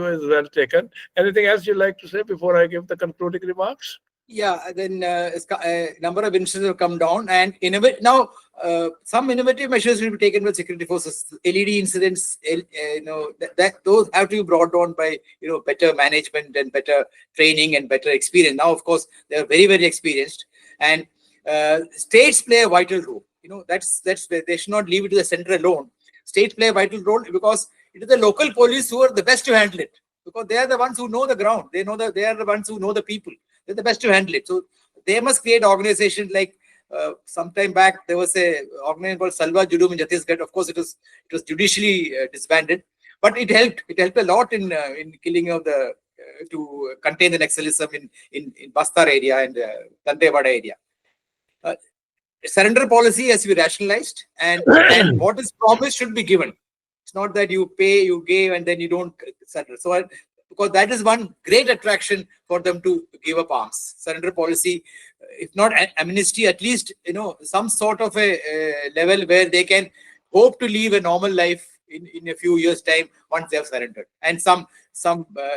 is well taken. Anything else you'd like to say before I give the concluding remarks? Yeah, then a number of incidents have come down, and now some innovative measures will be taken by security forces. LED incidents, those have to be brought down by better management and better training and better experience. Now, of course, they are very, very experienced, and states play a vital role. That's where they should not leave it to the center alone. States play a vital role because it is the local police who are the best to handle it, because they are the ones who know the ground. They are the ones who know the people. They're the best to handle it. So they must create organizations like sometime back there was a organization called Salwa Judum in Chhattisgarh. Of course, it was judicially disbanded, but it helped. It helped a lot in killing of to contain the Naxalism in Bastar area and Dantewada area. Surrender policy has to be rationalized, and what is promised should be given. It's not that you pay, you give, and then you don't surrender. So because that is one great attraction for them to give up arms. Surrender policy, if not amnesty, at least some sort of a level where they can hope to live a normal life in a few years' time once they have surrendered, and some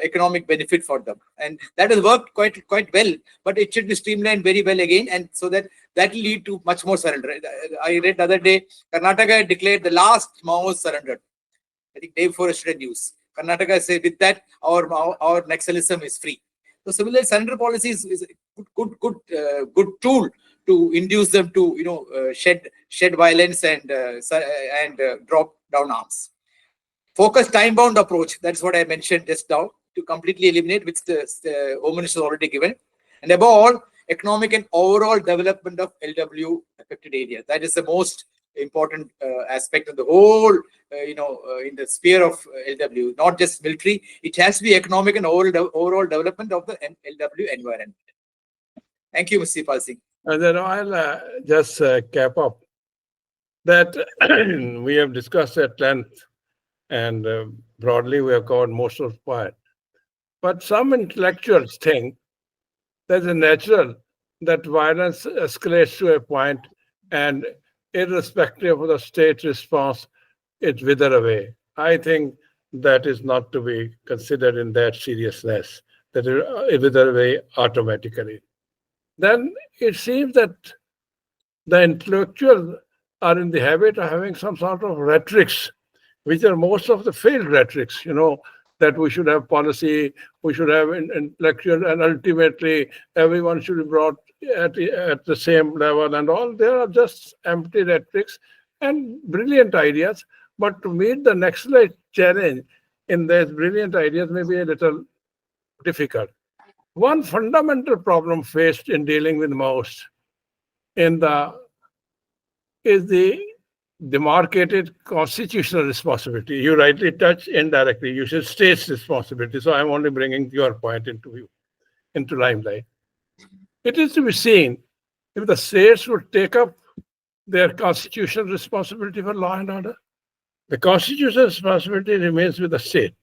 economic benefit for them, and that has worked quite well. But it should be streamlined very well again, and so that will lead to much more surrender. I read the other day, Karnataka declared the last Maoist surrendered. I think day before yesterday news. Karnataka said with that our Naxalism is free. So similar surrender policy is a good tool to induce them to shed violence and drop down arms. Focused time-bound approach. That's what I mentioned just now, to completely eliminate, which the Home Minister has already given. And above all, economic and overall development of LW affected areas. That is the most important aspect of the whole, in the sphere of LW, not just military. It has to be economic and overall development of the LW environment. Thank you, Mr. Pal Singh. And then I'll just cap up that we have discussed at length, and broadly we have covered most of the point. But some intellectuals think that it's natural that violence escalates to a point, and irrespective of the state response, it wither away. I think that is not to be considered in that seriousness, that it wither away automatically. Then it seems that the intellectuals are in the habit of having some sort of rhetorics, which are most of the failed rhetorics, that we should have policy, we should have intellectual, and ultimately everyone should be brought at the same level and all. There are just empty rhetorics and brilliant ideas, but to meet the Naxalite challenge in these brilliant ideas may be a little difficult. One fundamental problem faced in dealing with Maoists is the demarcated constitutional responsibility. You rightly touch indirectly. You said state's responsibility. So I'm only bringing your point into limelight. It is to be seen if the states would take up their constitutional responsibility for law and order. The constitutional responsibility remains with the state.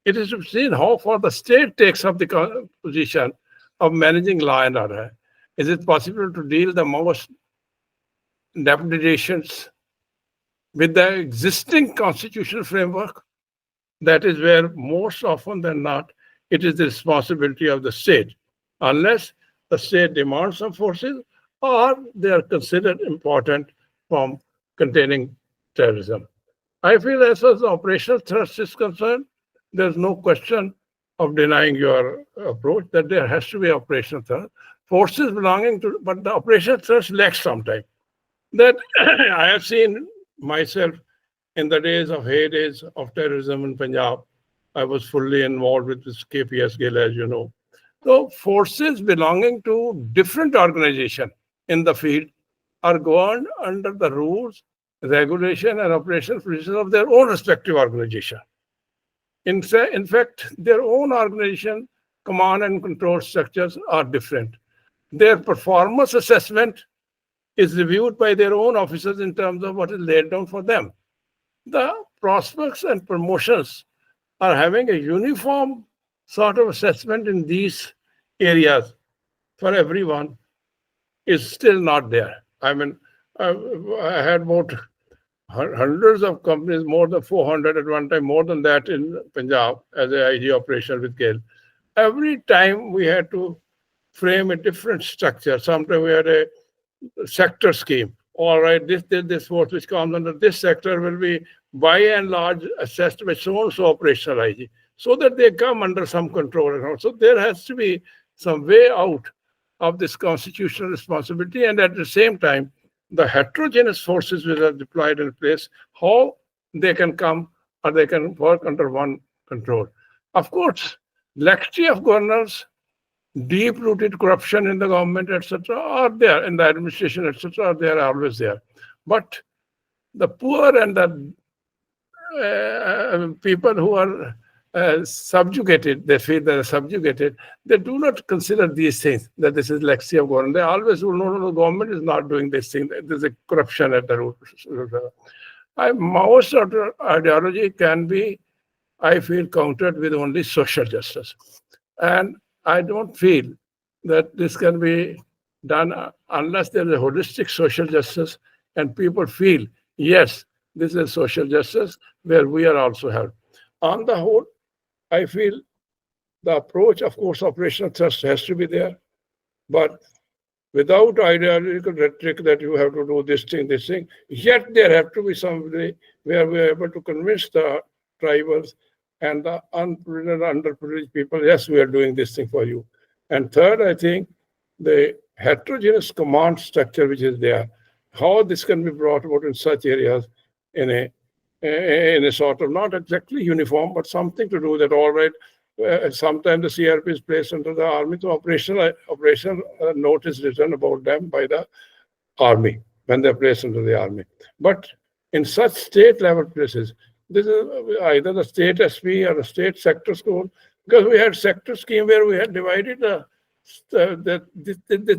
It is to be seen how far the state takes up the position of managing law and order. Is it possible to deal the most depredations with the existing constitutional framework? That is where most often than not, it is the responsibility of the state, unless the state demands some forces or they are considered important from containing terrorism. I feel as far as the operational thrust is concerned, there's no question of denying your approach that there has to be operational thrust. Forces belonging to, but the operational thrust lacks sometimes. That I have seen myself in the days of heydays of terrorism in Punjab. I was fully involved with this KPS Gill, as you know. So forces belonging to different organizations in the field are governed under the rules, regulation, and operational procedures of their own respective organization. In fact, their own organization, command and control structures are different. Their performance assessment is reviewed by their own officers in terms of what is laid down for them. The prospects and promotions are having a uniform sort of assessment in these areas for everyone is still not there. I mean, I had about hundreds of companies, more than 400 at one time, more than that in Punjab as an IG operational with Gill. Every time we had to frame a different structure. Sometimes we had a sector scheme. All right, this force which comes under this sector will be by and large assessed by so-and-so operational IG, so that they come under some control. So there has to be some way out of this constitutional responsibility, and at the same time, the heterogeneous forces which are deployed in place, how they can come or they can work under one control. Of course, laxity of governors, deep-rooted corruption in the government, etc., are there, in the administration, etc., they are always there. But the poor and the people who are subjugated, they feel they are subjugated, they do not consider these things, that this is laxity of government. They always will know the government is not doing this thing. There's a corruption at the root. Maoist ideology can be, I feel, countered with only social justice. And I don't feel that this can be done unless there is a holistic social justice and people feel, yes, This is social justice where we are also held. On the whole, I feel the approach, of course, operational thrust has to be there, but without ideological rhetoric that you have to do this thing, yet there have to be some way where we are able to convince the tribals and the unprivileged, underprivileged people, yes, we are doing this thing for you. And third, I think the heterogeneous command structure which is there, how this can be brought about in such areas in a sort of not exactly uniform, but something to do that, all right, sometimes the CRP is placed under the army, so operational note is written about them by the army when they're placed under the army. But in such state level places, this is either the state SP or the state sector school, because we had sector scheme where we had divided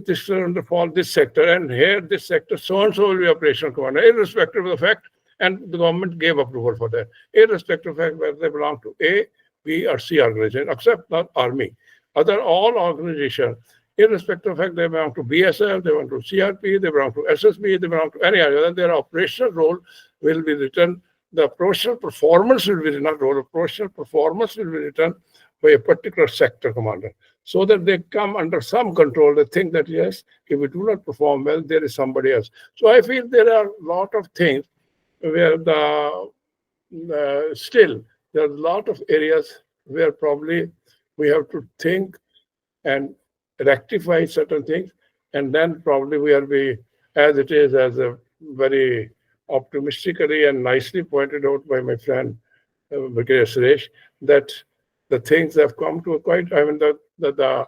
this under fall this sector, and here this sector so and so will be operational commander, irrespective of the fact, and the government gave approval for that, irrespective of the fact whether they belong to A, B, or C organization, except the army. All organizations, irrespective of the fact they belong to BSF, they belong to CRP, they belong to SSB, they belong to any other, their operational role will be written. The operational performance will be not role, operational performance will be written by a particular sector commander, so that they come under some control. They think that, yes, if we do not perform well, there is somebody else. So I feel there are a lot of things where still there are a lot of areas where probably we have to think and rectify certain things, and then probably we'll be, as it is, as a very optimistically and nicely pointed out by my friend Brigadier Suresh, that the things have come to a quite, I mean, the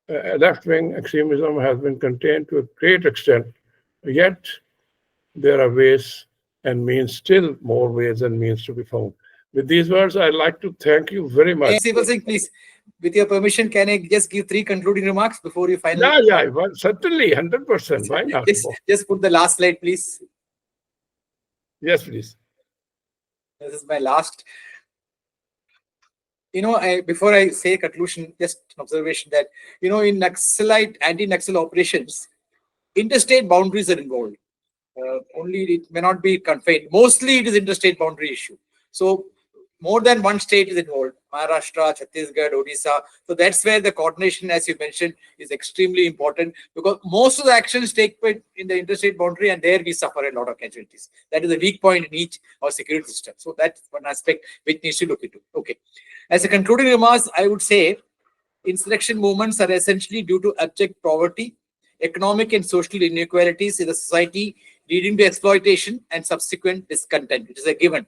left-wing extremism has been contained to a great extent, yet there are ways and means, still more ways and means to be found. With these words, I'd like to thank you very much. Sibal Singh, please, with your permission, can I just give 3 concluding remarks before you finally? Yeah, well, certainly, 100%. Why not? Just put the last slide, please. Yes, please. This is my last. Before I say conclusion, just an observation that, in Naxalite, anti-Naxal operations, interstate boundaries are involved. Only it may not be confined. Mostly it is interstate boundary issue. So more than one state is involved, Maharashtra, Chhattisgarh, Odisha. So that's where the coordination, as you mentioned, is extremely important, because most of the actions take place in the interstate boundary, and there we suffer a lot of casualties. That is a weak point in each our security system. So that's one aspect which needs to look into. Okay. As a concluding remarks, I would say insurrection movements are essentially due to abject poverty, economic and social inequalities in the society, leading to exploitation and subsequent discontent. It is a given.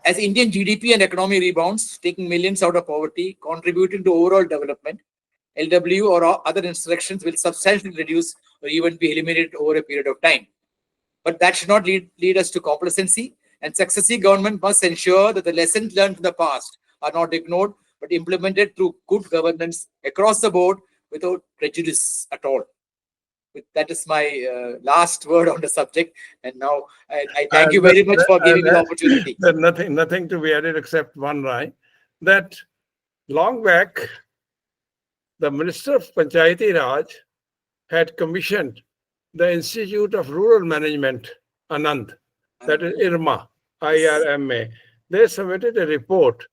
As Indian GDP and economy rebounds, taking millions out of poverty, contributing to overall development, LW or other insurrections will substantially reduce or even be eliminated over a period of time. But that should not lead us to complacency, and successive government must ensure that the lessons learned from the past are not ignored, but implemented through good governance across the board without prejudice at all. That is my last word on the subject. And now I thank you very much for giving me the opportunity. There's nothing to be added except one line, that long back, the Minister of Panchayati Raj had commissioned the Institute of Rural Management, Anand, that is IRMA, IRMA. They submitted a report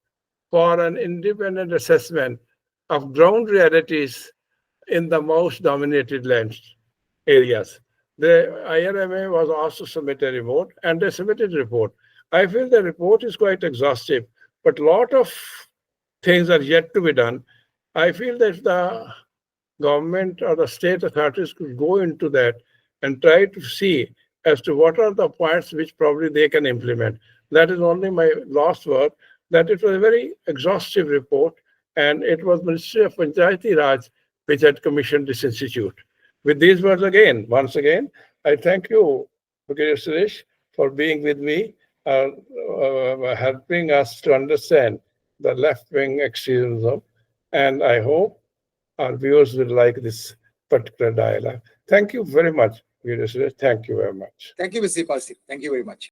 for an independent assessment of ground realities in the most dominated lands areas. The IRMA was also submitted a report, and they submitted a report. I feel the report is quite exhaustive, but a lot of things are yet to be done. I feel that the government or the state authorities could go into that and try to see as to what are the points which probably they can implement. That is only my last word, that it was a very exhaustive report, and it was Ministry of Panchayati Raj which had commissioned this institute. With these words once again, I thank you, Brigadier Suresh, for being with me, helping us to understand the left-wing extremism. And I hope our viewers will like this particular dialogue. Thank you very much, Brigadier Suresh. Thank you very much. Thank you, Mr. Sipal Singh. Thank you very much.